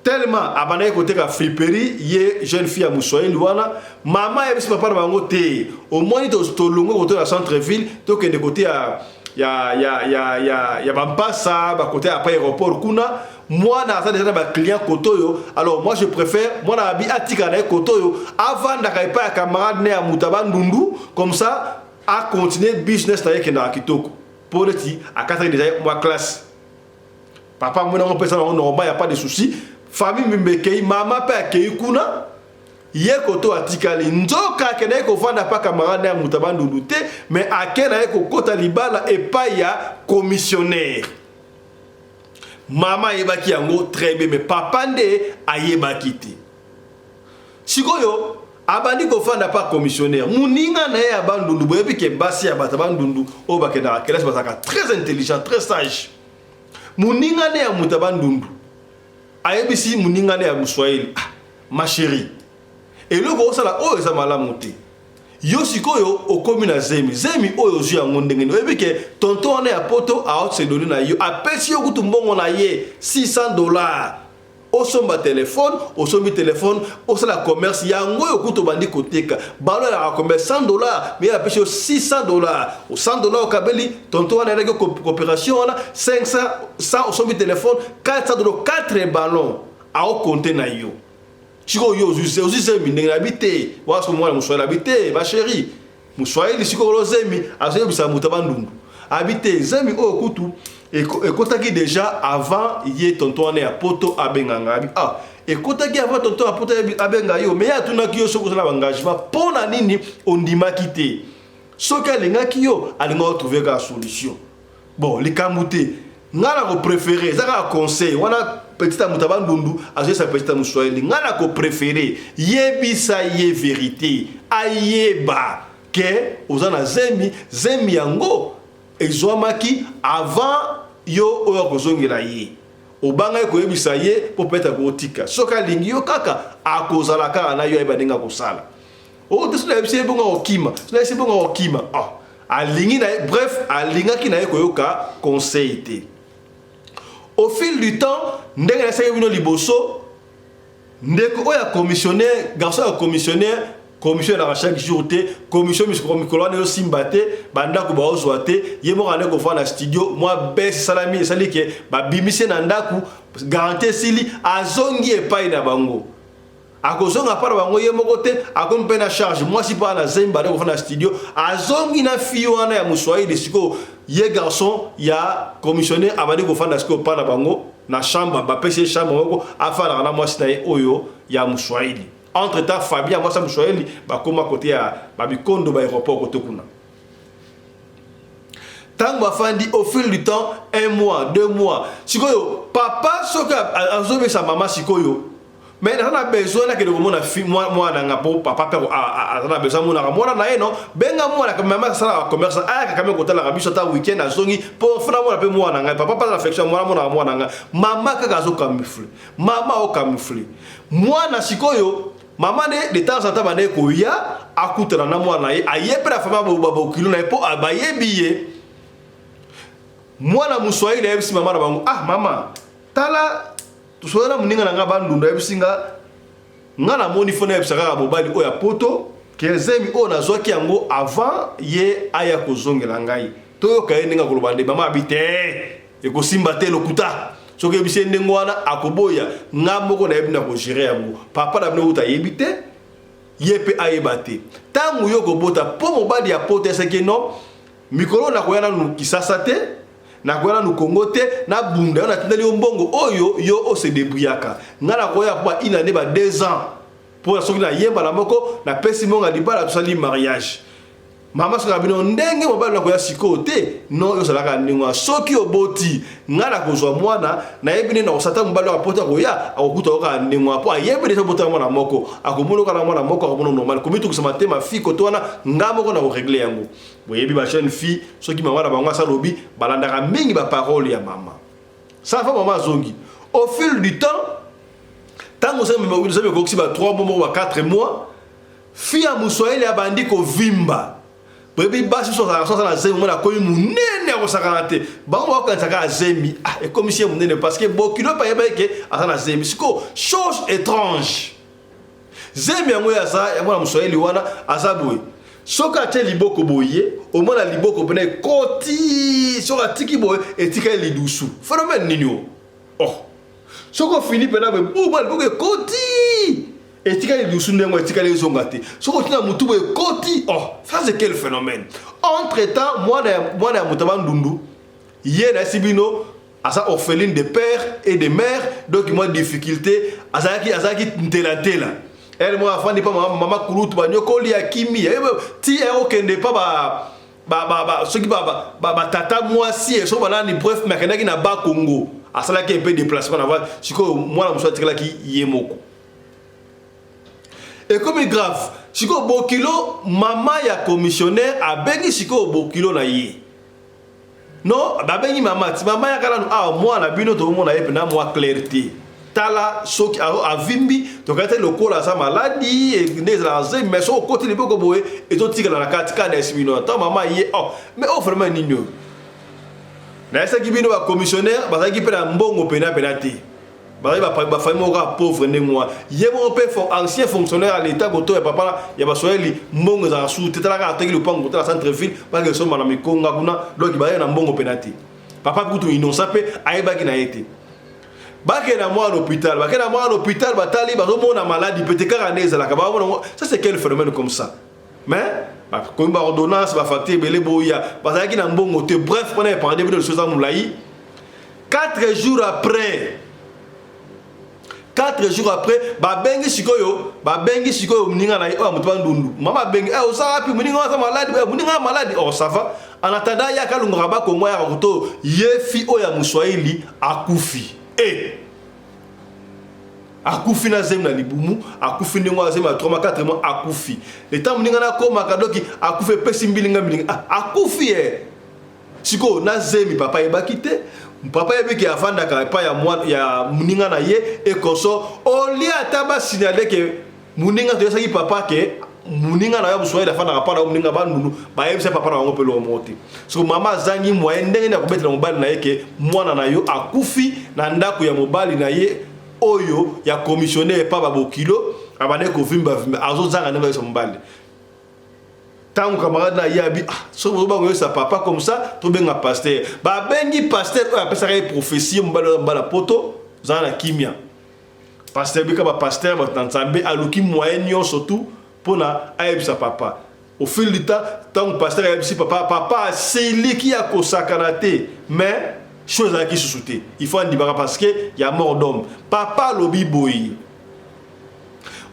tellement abandé côté ka friperie ye jeune fille à Moussoïli wana maman et papa na bango te au moins to longo côté la centre ville to kende côté ya bampasa ba côté après aéroport kuna moi na déjà ba client kotoyo alors moi je préfère moi na abi atika na kotoyo avant da kaipa ya camarade ne ya mutaba ndundu comme ça à continuer business na yeke na kitoko pour le ti à 4 déjà moi classe papa moi on peut ça normal y a pas de souci famille mbekei mama pa kei kuna ye koto atikali nzoka kena ko vanda pa camarade ya mutaba ndundu te mais akena ko kota libala et pas ya commissionnaire. Maman yebaki yango très bien mais papa nde ayebaki te. Sikoyo abandi ko fanda pa commissionnaire. Muninga na ya bandundu boyebi ke basi ya batabandundu o bakena classe basaka très intelligent, très sage. Muninga ne ya mutabandundu. Ayebisi muninga ne ya Moussoïli. Ah, ma chérie. Et le gros sala o eza malamu te. Yo sikoyo okomi na zemi oyo zu yango ndenge oyebi ke tonton wana ya poto a se donner na yo apesi yo kutu mbongo na ye $600 osomba téléphone osombi téléphone osala commerce yango yo kutu bandi koteka balo la combien $100 mais apesi yo $600 o $100 okabeli tonton wana ya coopération wana 500 100 osombi téléphone $400 4 ballons a o compter na yo. Siko yo aussi zemi ndenge habité waso mwana Moussoïli habité ma chérie Moussoïli siko lozemi azoye bisa mutabandundu habité zemi o kutu et kotaki déjà avant ye tonton ne ya poto abenganga ah et kotaki avant tonton a poto abenga yo mais ya tunaki yo soko sala engagement pona nini ondimaki te soka lingaki yo alinga trouver ka solution bon likamute ngala ko préférer zaka conseil wana petite mutaba ndundu azoye sa petite Moussoïli ngana ko préféré yebisa ye vérité ayeba ke ozana zemi yango ezwamaki avant yo oyo kozongela ye obanga ko yebisa ye po peta ko tika soka lingi yo kaka akozala kaka na yo ayeba ndenge kosala o desula yebisa bonga okima sula yebisa bonga okima ah alingi na bref alingaki na ye koyoka conseil te. Au fil du temps, ndenge na saka bino liboso ndeko oya commissionnaire garçon ya commissionnaire à chaque jour te commission mikolo na simbate banda ko ba ozwa te yemo kana ko fa na studio moi bes salami sali ke ba bimise na ndaku garantie sili azongi epai na bango akozonga para bango yemo kote akompe na charge moi si pas na zemba ko fa na studio azongi na fio wana ya Moussoïli siko ye garçon ya commissionnaire abandi ko fanda siko pa na bango na chambre ba pese chambre ko afala na moi sitaye oyo ya Moussoïli entre temps Fabien moi sa Moussoïli ba koma côté ya ba bikondo ba aéroport kote kuna tango afandi au fil du temps 1 mois 2 mois sikoyo papa soka azobe sa maman sikoyo mais on a besoin que le monde a fait moi na po papa on a besoin mona mona na eno benga mona ka mama sala commerce a ka même kota la biso ta weekend azongi pour fona mona pe mona nga papa pas l'affection mona nga mama ka gazo kamufle mama o kamufle moi na sikoyo mama de temps en temps bande ko ya akutana na mona ye ayepela fama bo kilo na po abayebiye moi na Moussoïli na yebisi mama na bango ah mama tala tusola muninga na ngabandunda ebisinga ngana moni fona ebisaka bobali oya poto kezemi o nazwaki yango avant ye aya kozongela ngai toyo kayenga kolobande mama abite ekosimba te lokuta soki ebise ndengo wana akoboya ngamoko na yebina ko gérer yango papa na bino uta yebite yepe ayebate tangu yo kobota po mobali ya poto eseke no mikolo na koyana nu kisasa te na kwela nu Congo te na bunda na tindeli mbongo oyo yo o se débrouillaka ngala koya kwa ina ne ba 2 ans pour soki na yemba na moko na pesi monga libala to sali mariage mama soka bino ndenge mobali na koya siko te no yo salaka ndingwa soki oboti ngala kozwa mwana na yebine na osata mobali wa pota koya akukuta oka ndingwa po yebine so bota mwana moko akomono kana mwana moko akomono normal komitu kusema te ma fille kotona ngamoko na ko régler yango boyebi ba jeune fille soki mama na bango salobi balandaka mingi ba parole ya mama ça fa mama zongi au fil du temps tango ça me ko ba 3 mois ou 4 mois Fia Muswahili abandi ko vimba. Bebi basi so na zemi mona ko munene ko sakanate. Bango wa kanzaka zemi. Ah, et comme si munene parce que bokilo pa yebeke asana zemi. Siko chose étrange. Zemi yango ya sa ya mwana Muswahili wana azabwe. Soka te liboko boye, au moins la liboko pene koti, soka tiki boye et tika lidusu. Phénomène nino. Oh. Soko fini pena be buba liboko koti. Et tika lidusu ndengo et tika les ongate. Soko tina mutu boye koti. Oh, ça c'est quel phénomène. Entre-temps, moi na mutaban dundu, yé na sibino asa orpheline de père et de mère, donc moi difficulté, azaki ntelantela. Elle moi avant de pas maman kurutu ba nyokoli ya kimi ti e okende pa ba ce qui ba tata moi si et so banani bref makenda ki na ba Congo asala ki un peu déplacement na va siko moi la mso tikala ki yemoko et comme grave siko bokilo mama ya commissionnaire a bengi siko bokilo na ye non ba bengi mama ti mama ya kala ah moi na bino to mona yepe na moi clarté tala soki a vimbi to kate lokola sa maladie et des razes mais so côté le boko boye et to tika na kati ka na simino ta mama ye oh mais oh vraiment nino na esa kibino ba commissionnaire ba ki pe na mbongo pena penati ba famille mo ka pauvre ne moi ye mon père ancien fonctionnaire à l'état goto et papa ya ba soeli mbongo za su tetala ka teki le pango ta centre ville ba ke so mana mikonga kuna donc ba na mbongo penati papa kutu innocent pe ayeba ki na été Bake na moi à l'hôpital, batali bazomona maladie peut-être caranese la kaba. Ça c'est quel phénomène comme ça? Mais comme ba ordonnance ba facture belé boya, bazaki na mbongo te bref on a parlé de choses à moulaï. 4 jours après, ba bengi sikoyo mninga na o mutuba ndundu. Mama bengi o sa pi mninga sa malade, oh ça va. En attendant ya kalunga ba ko moya ko yefi o ya Muswahili akufi. Akufi na zemi na libumu, akufi ndengwa zemi na 3-4 mois akufi. Le temps mninga na koma kadoki akufi pesi mbilinga akufi siko na zemi papa ebakite, papa ebiki afanda ka pa ya mwana ya mninga na ye e koso oli ataba signaler que mninga to yasaki papa ke muninga na ya Muswahili afanda ka pa na mninga bandunu ba yebisa papa na wango pelo moti. So mama zangi moyen ndenge na kubetela mobali na yeke mwana na yo akufi na ndako ya mobali na ye oyo ya commissionnaire pa babokilo abane ko vimba azo zanga ndenge ya mobali. Tant camarade na yabi so ba ngoyo sa papa comme ça to benga pasteur. Ba bengi pasteur o apesa ka prophétie mbala poto zana kimia. Pasteur bika ba pasteur ba tantambe aluki moyen nyo surtout pona aibisa papa. Au fil du temps, tant que pasteur aibisi papa c'est lui qui a kosakanate mais chose à qui se souter. Il faut en dire parce que il y a mort d'homme. Papa lobi boy.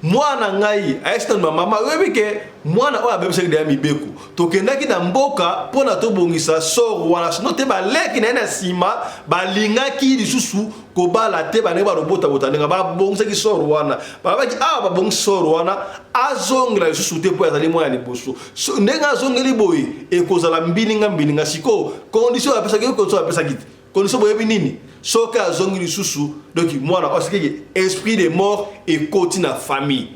Moi na ngai aistan mama webi ke moi na oya bebse de mi beku. To kendaki na mboka pona to bongisa sor wana note ba leki na sima ba lingaki lisusu ko bala te ba ne ba robota botanenga ba bongisa ki sor wana. Ba ba ki ba bong sor wana azongla lisusu te po azali moya liboso. Ndenga azongeli boy e kozala mbilinga siko condition ya pesa ke ko so pesa kit. Condition boyebi nini? Soka zongi lisusu donc moi na parce que esprit de mort et côté na famille.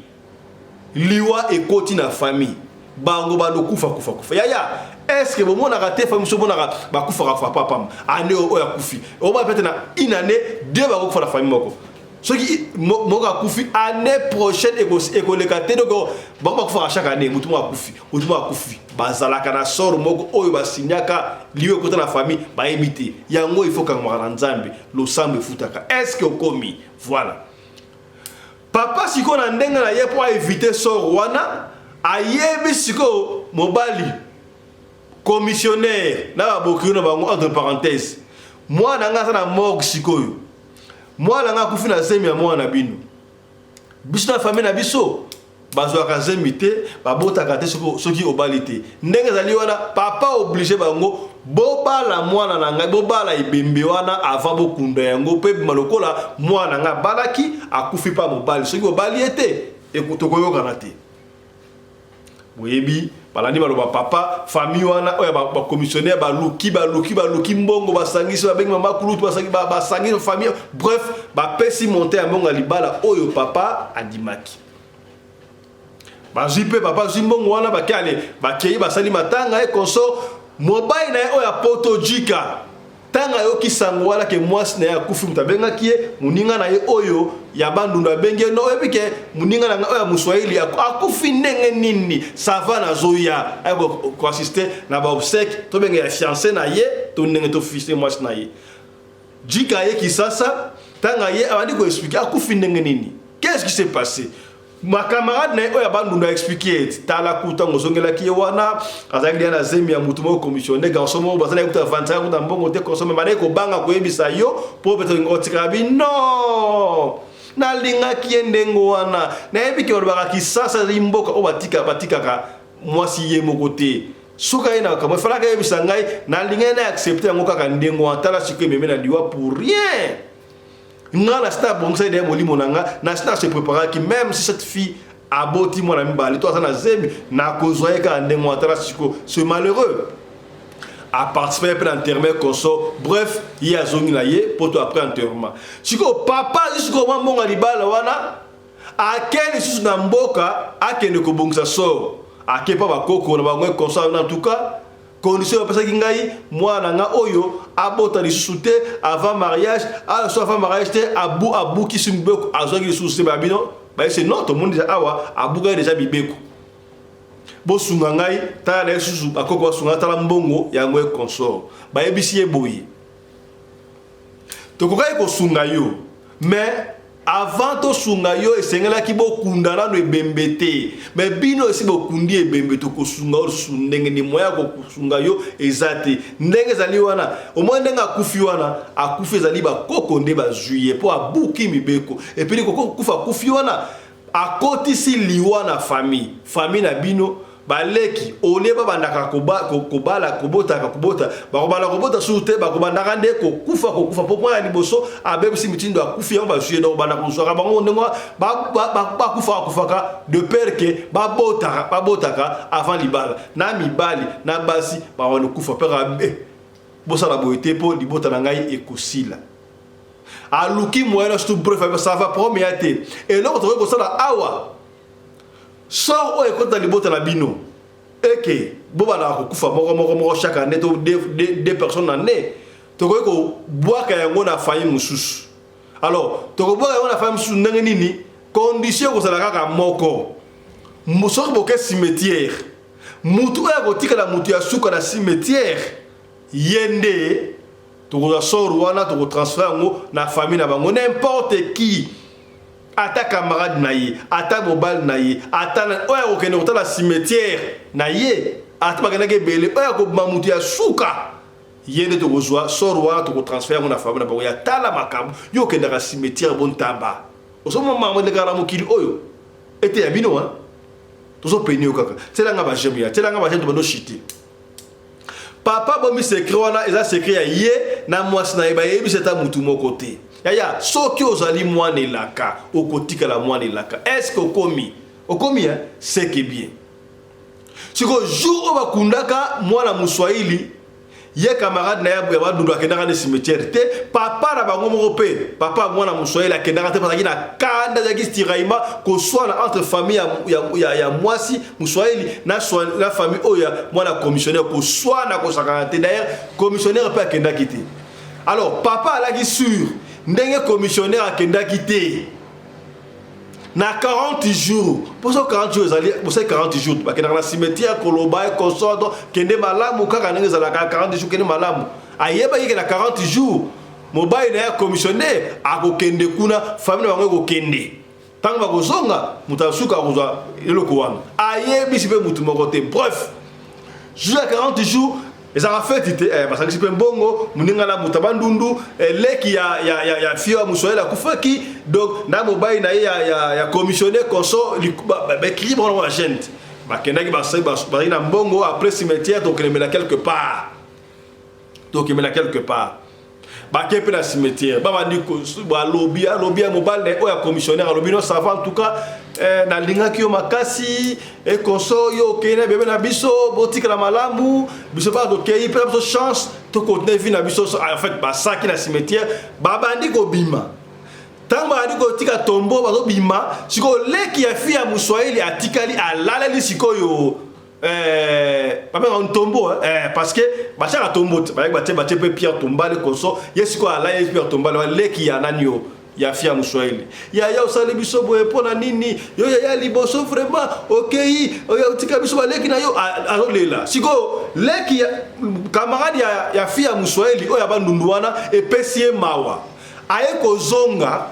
Liwa et côté na famille. Bango balo kufa. Ya est-ce que bon na raté famille so bon na ba kufa papa ane o ya kufi. O ba peut-être na une année deux ba kufa la famille moko. Ce qui moka kufi année prochaine et ko le katé donc ba kufa chaque année mutu mo kufi. Bazalaka na soro moko oyo basinyaka liwe kota na famille ba ebité yango il faut ka ngwa nzambe lo sambe futaka est-ce que okomi voilà papa siko na ndenga na ye pour éviter soro wana ayebi siko mobali commissionnaire na bokino na bango entre parenthèses moi na nga na morgue sikoyo moi na nga kufi na zemi ya mwana bino biso na famille na biso bazo akazemite babota kate soki obalite ndenge zali wana papa obligé bango bobala mwana na ngai bobala ibembe wana avant bokunda yango pe malokola mwana nga balaki akufi pa mobali soki obali ete ekotokoyoka na te boyebi balandi baloba papa famille wana oya ba commissionnaire baluki mbongo basangisi babengi mama kulutu basangi famille bref ba pesi monter mbongo libala oyo papa adimaki bazipe papa zimbongo wana bakale bakei basali matanga e konso mobile na oya poto jika tanga yo kisango wala ke mwasi na ya kufi mutabenga kie muninga na ye oyo ya bandunda benge no ebike muninga na oya muswahili akufi ndenge nini savana zoya ay ko assister na ba obsèque to benga ya fiancé na ye to ndenge to fils mwasi na ye jika ye kisasa tanga ye abandi ko expliquer akufi ndenge nini. Qu'est-ce qui s'est passé? Ma camarade na oya bandu na expliquer tala kuta ngozongela ki wana azaki na zemi ya mutu mo commissionné garçon mo bazana kuta 25 kuta mbongo te consommer mane ko banga ko yebisa yo po beto ngotika bi non na linga kiendengo wana na ebiki orba ki sasa limboka o batika ka mwasi ye mokote suka ina kama fala ka yebisa ngai na linga na accepter ngo kaka ndengo atala sikwe meme na liwa pour rien. Ngala sta bongsa de molimo nanga na sta se préparer qui même si cette fille a boti mon ami bali toi ça na zemi na kozoye ka ndenge atara siko ce malheureux a participé à l'enterrement conso bref il y a zongi la ye pour toi après enterrement siko papa siko mbonga libala wana akeni susu na mboka akene ko bongsa so akepa bakoko na bangwe conso en tout cas condition parce que ngai mwana nga oyo abota lisusu te avant mariage avant mariage te abu ki simbeko azoki lisusu ba bino ba c'est non tout le monde déjà awa abuga déjà bibeko bo sunga ngai ta na lisusu akoko sunga tala mbongo ya ngwe consort ba ebisi eboyi to ko kai ko sunga yo mais avant to sunga yo esengela ki bo kundana no ebembete mais bino esi bo kundi ebembe to ko sunga o sundenge ni moya ko sunga yo ezate ndenge zali wana o mo ndenga kufi wana akufi zali ba kokonde ba juillet po abuki mibeko et puis ko kufi wana akoti si liwa na famille na bino baleki oleba bandaka kobala kobota sute bakobandaka nde kokufa po point liboso abebisi mitindo akufi yango basuye donc banda koswaka bango ndenge bakufaka de peur que babotaka avant libala na mibali na basi bawana kufa pera bosala boyete po libota na ngai ekosila aluki moyena surtout bref ça va premier été et l'autre kosala awa sort o ekota libota na bino eke boba na kokufa moko chaque année to deux personnes année to ko boaka yango na famille mususu alors to ko boaka yango na famille mususu ndenge nini condition ko sala kaka moko musoko boke cimetière mutu ya kotika la mutu ya suka na cimetière yende to ko sort wana to ko transfert ngo na famille na bango n'importe qui ata camarade na ye ata mobile na ye ata oya kokende kotala cimetière na ye ata bakendaki ebele oya komamutu ya suka ye nde tokozwa soro wana tokotransfert na famille na bango ya tala makambo yo okendaka cimetière bontamba osomamama ndekaka na mokili oyo ete ya bino tozopeni yo kaka telanga bajeme ya telanga bajeme tobanoshite papa bomi secret wana eza secret ya ye na mwasi na ye bayebisa ata mutu moko te yaya soki ozali mwana elaka okotika la mwana elaka est-ce que okomi c'est que bien siko jour oba kundaka mwana muswahili ye camarade na ya badundu akendaka na cimetière te papa na bango moko pe papa mwana muswahili akendaka te parce na kanda ya kistiraima ko soit entre famille ya mwasi muswahili na famille oya mwana commissionnaire ko soit na ko sakante d'ailleurs commissionnaire pe akendaki te alors papa alaki sûr ndenge commissionnaire akendaki te na 40 jours pour ça 40 jours ezali pour ça 40 jours bakendaka na cimetière koloba et consort kende malamu kaka ndenge ezalaka 40 jours kende malamu ayeba yeke na 40 jours mobile na ya commissionnaire akokende kuna famille na bango ekokende ntango bakozonga moto asuka akozwa eloko wana ayebisi mpe motu moko te bref jusqu'à 40 jours ezaka feti te basangisi mpe mbongo moninga na moto bandundu leki ya fio ya muswahili akufaki donc na mobali na ye ya commissionnaire conso bakiri bango na gente bakendaki bazali na mbongo après cimetière tokemela quelque part bake mpe na cimetière babandi balobi ya mobali oyo ya commissionnaire alobi no ça va en tout cas nalingaki yo makasi ekonso yo okende bebe na biso botikala malamu biso mpa tokei mpe na biso chance tokontinue vi na biso en fait basaki na cimetière babandi kobima Tamba adiko tika tombo bazo bima siko leki ya fia muswahili atikali alaleli siko yo pas même un tombeau parce que bachaka tombo bache pe pierre tombale koso yesiko ala pierre tombale leki ya nanyo ya fia muswahili ya usale biso boye pona nini yo ya liboso vraiment okay yo tika biso leki na yo azolela siko leki camarade ya fia muswahili oya bandunduana epesie mawa aye kozonga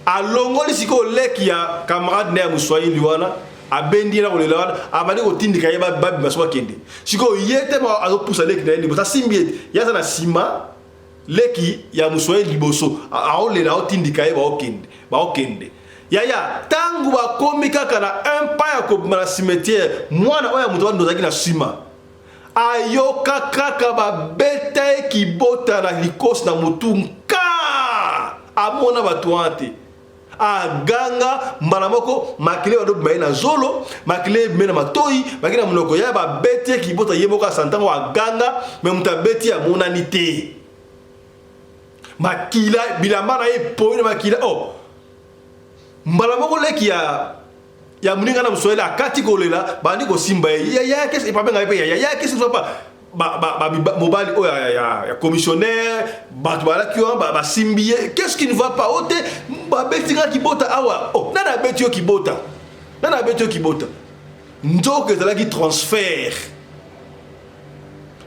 alongoli siko leki ya camarade na ya muswahili wana abendi na kolela wana abali kotindika ye babi baswa kende siko yete ma azopusa leki na liboso simbiet yaza na sima leki ya muswahili liboso aolela otindika ye baokende yaya tangu bakomi kaka na empire ko na cimetière mwana oya muto bandozaki na sima ayoka kaka babeta kibota na likos na mutunka amona batuante aganga mbala moko makile wado baye na zolo makile mena matoi makile munoko ya babete kibota yeboka santango aganga me mutabeti ya monanite makila bilamana ye poine makila mbala moko leki ya muninga na muswahili akati kolela bandi ko simba ya kesi ipabenga pe ya kesi sopa mobile ya commissionnaire batbala qui ba simbier qu'est-ce qui ne va pas ote ba betinga kibota awa nana betio kibota nzoke zala ki transfert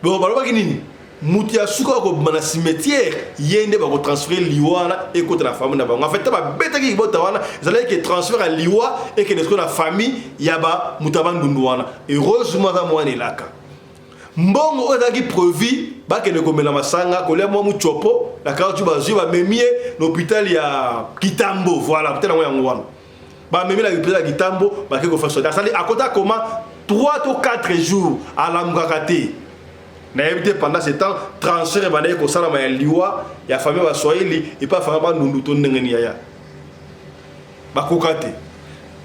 bon baloba kinini muti ya suka ko mana cimetière yende ba ko transférer liwana et contre la famille na ba en fait ba betaki kibota wana zala ki transfert à liwa et que la famille yaba mutabandundu wana heureusement za mwana elaka mbongo ozaki prevu bakende komela masanga kolia mwa muchopo la kartu bazwi ba memie l'hôpital ya Kitambo voilà peut-être yango wana ba memie la hôpital ya Kitambo ba ke ko faire ça sali akota comment 3 ou 4 jours à la mukakate na évité pendant ce temps transfert ba ko sala ma liwa ya famille ba Swahili et pas faire ba nundu to ndengeni ya ba kokate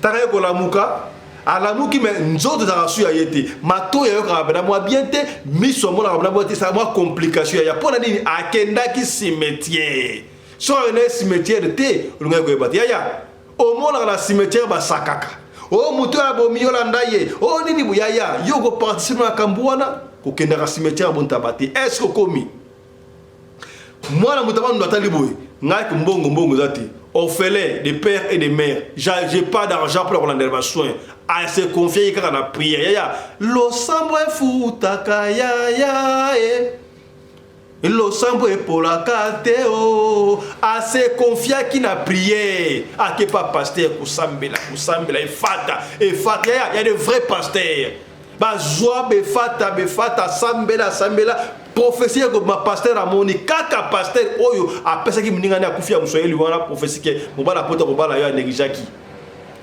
tare ko la muka alamuki me nzoto za rasu ya yete mato ya yoka bana mwa biente miso mona bana mwa ça mwa complication ya pona nini akenda ki cimetière so ene cimetière te lunga ko ebati ya o mona na cimetière ba sakaka o muto ya bomiyo landaye o nini buyaya yoko participer na kambuana ko kenda ka cimetière bonta bati est-ce que komi mwana mutabanu natali boy ngaki mbongo zati orphelin de père et de mère j'ai pas d'argent pour prendre des soins à se confier quand on a prié ya lo sambo futaka ya lo sambo pour la kateo à se confier qui n'a prié à que pas pasteur kusambela et fata ya y a de vrais pasteurs ba joie be fata sambela prophétie que ma pasteur amoni kaka pasteur oyo apesa ki mninga na kufia muswahili wana prophétie ke mobala pota mobala yo negijaki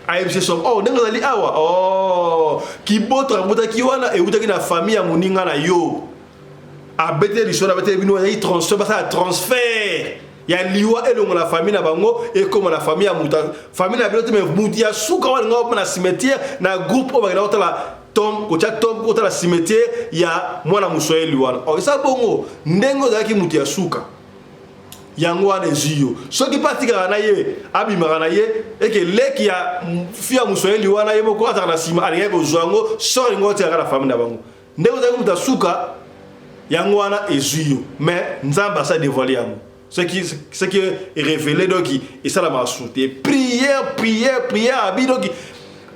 ayebise so ndengazali awa kibota muta ki wana e utaki na famille ya muninga na yo abete lisona bete bino ya transfert ba ça transfert ya liwa elongo la famille na bango et comme la famille ya muta famille na bilote me muti ya suka wana ngoma na cimetière na groupe o ba na otala tom kota la cimetière ya mwana muswahili wana isa bongo ndengo zaki muti ya suka yango wana eziyo soki patika na ye abimaka na ye eke leki ya fia muswahili wana ye moko ataka na sima alinga ko zwango so lingo tia na famille na bango ndengo zaki muti ya suka yango wana eziyo mais nzamba sa dévoiler yango ce qui est révélé donc et ça la m'a sauté prière abi donc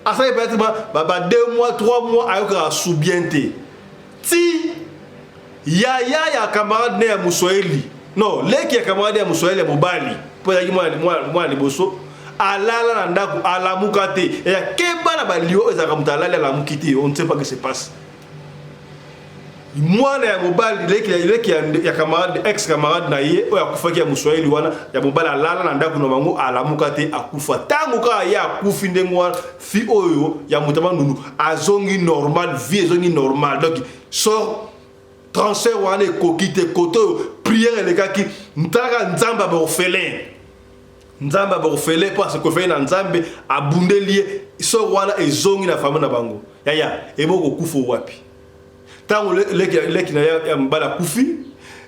ça peut-être 2 mois 3 mois ayoka soubiente ti ya camarade ya muswahili non leki ya camarade ya muswahili ya mobali po ya moi liboso alala na ndako alamuka te ya keba na balio ezaka mutalala la mukiti on ne sait pas ce qui se passe mwana ya mobali leki ya camarade ex camarade na ye oya kufaki ya muswahili wana ya mobali alala na ndako na bango alamuka te akufa tango ka ya akufi ndengwa fi oyo ya mutama nunu azongi normal vie azongi normal donc sort transfert wana kokite koto prière le kaki ntaka nzamba ba orphelin parce que fait na nzambe abundelie sort wana ezongi na famille na bango ya eboko kufa wapi tango leki na ya mbala kufi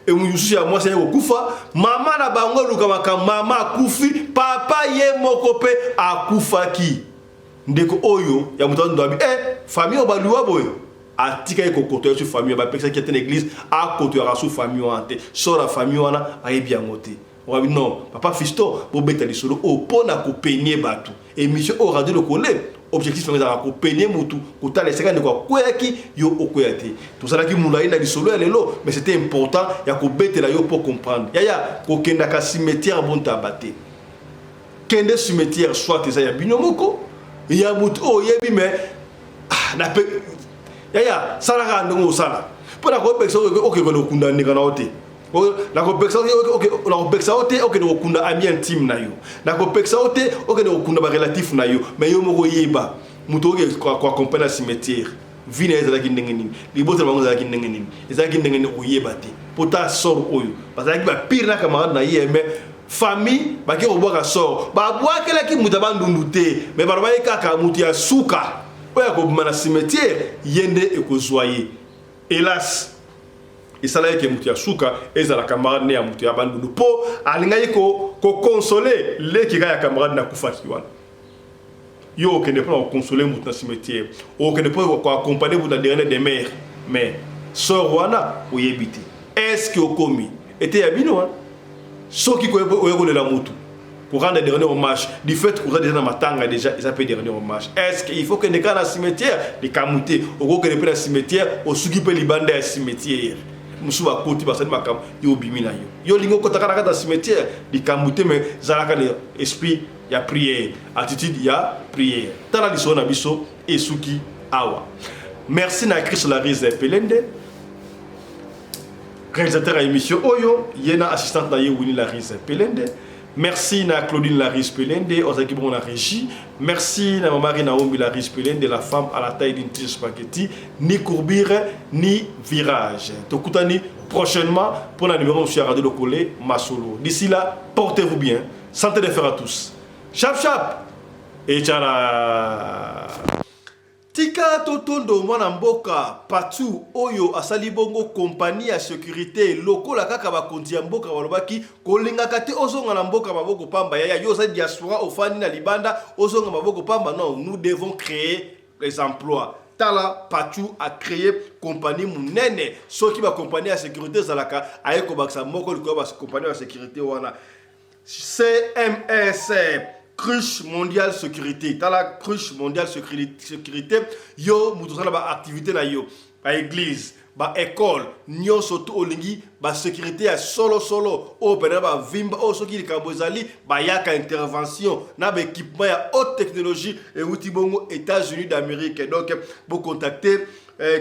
et mususu ya mwasi akufa mama na bango lukamaka mama akufi papa ye moko pe akufaki ndeko oyo ya mutu ndo abi famille obaluwa boyo atika eko koto sur famille ba pesa qui était l'église a koto ya sur famille ante so la famille wana ayebi yangote on non papa fisto bo beta li solo o pona ko peigner batu et monsieur o radio le collé objectif c'est de ko peigner mutu ko ta les secondes ko kweki yo okoyate tout ça qui mula ina li solo lelo mais c'était important ya ko beta la yo pour comprendre ya ko kenda ka cimetière bon tabate kende cimetière soit ça ya binomoko ya mutu o yebi mais na pe ya sala ka ndongo sala pona ko peksa okay ko kunda ni kana ote la ko peksa okay la ko peksa ote okay ko kunda ami intime na yo la ko peksa ote okay ko kunda ba relatif na yo mais yo moko yeba muto ke ko accompagner cimetière vina ezala ki ndenge nini libote bango ezala ki ndenge nini ezala ki ndenge nini oyeba te pota sor oyo parce que ba pire na camarade na yeme famille ba ke robaka sor ba bwakela ki muta bandundu te mais ba ba kaka mutu ya suka oya ko mana cimetière yende ekozwaye hélas isala yake mutu ya suka ezala camarade ne ya mutu ya bandundu po alinga ko consoler le ki ya camarade na kufaki wana yo que ne pas consoler mutu na cimetière o que ne pas accompagner vous dans dernier des mères mais sor wana oyebite est-ce que okomi était yabino so qui ko la mutu pour rendre dernier hommage du fait qu'on a déjà dans matanga déjà ils appellent dernier hommage est-ce qu'il faut que les gars dans cimetière les kamuté au gros que les dans cimetière au suki pe libanda à cimetière musu ba koti ba sani makam yo bimina yo lingo ko takaka dans cimetière les kamuté mais zalaka l'esprit ya prière attitude ya prière tala liso na biso et suki awa merci na Chris Larise Pelende réalisateur à émission Oyo yena assistante na Winnie Larise Pelende. Merci à Claudine Laris Pelende, aux équipes de la régie. Merci à Marie Naomi Laris Pelende, la femme à la taille d'une tige spaghetti, ni courbure, ni virage. Tokutani prochainement pour la numéro sur Radio Le Collé, Masolo. D'ici là, portez-vous bien. Santé de fer à tous. Chap chap et tchala. Tika totondo mwana mboka patu oyo asali bongo compagnie ya sécurité lokola kaka bakonzi ya mboka balobaki kolinga kate ozonga na mboka maboko pamba ya yo sa diaspora ofani na libanda ozonga maboko pamba non nous devons créer les emplois tala patu a créé compagnie munene soki ba compagnie ya sécurité zalaka ayeko baksa moko liko ba compagnie ya sécurité wana CMS Cruche mondiale sécurité. Dans la cruche mondiale sécurité, yo moutoussala ba activité na yo, ba église, ba école, nyo soto olingi, ba sécurité à solo o pena ba vimba o soki likabozali, ba yaka intervention, na ba équipement ya haute technologie et outil bongo États-Unis d'Amérique. Donc pour contacter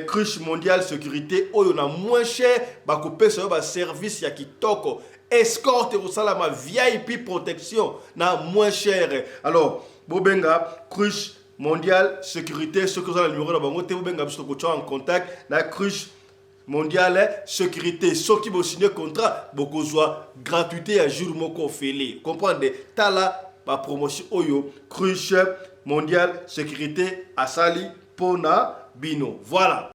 cruche mondiale sécurité, oyo na moins cher, ba couper sur ba service ya kitoko. Escorte au salama VIP protection na moins cher. Alors, Bobenga, cruche mondiale sécurité, ce que vous avez le numéro de bango, Bobenga, vous êtes en contact, la cruche mondiale sécurité, ceux qui vont signer contrat, beaucoup soit gratuité à jour moko félé. Comprenez? Tala, ma promotion Oyo, cruche mondiale sécurité, Asali, Pona, Bino. Voilà.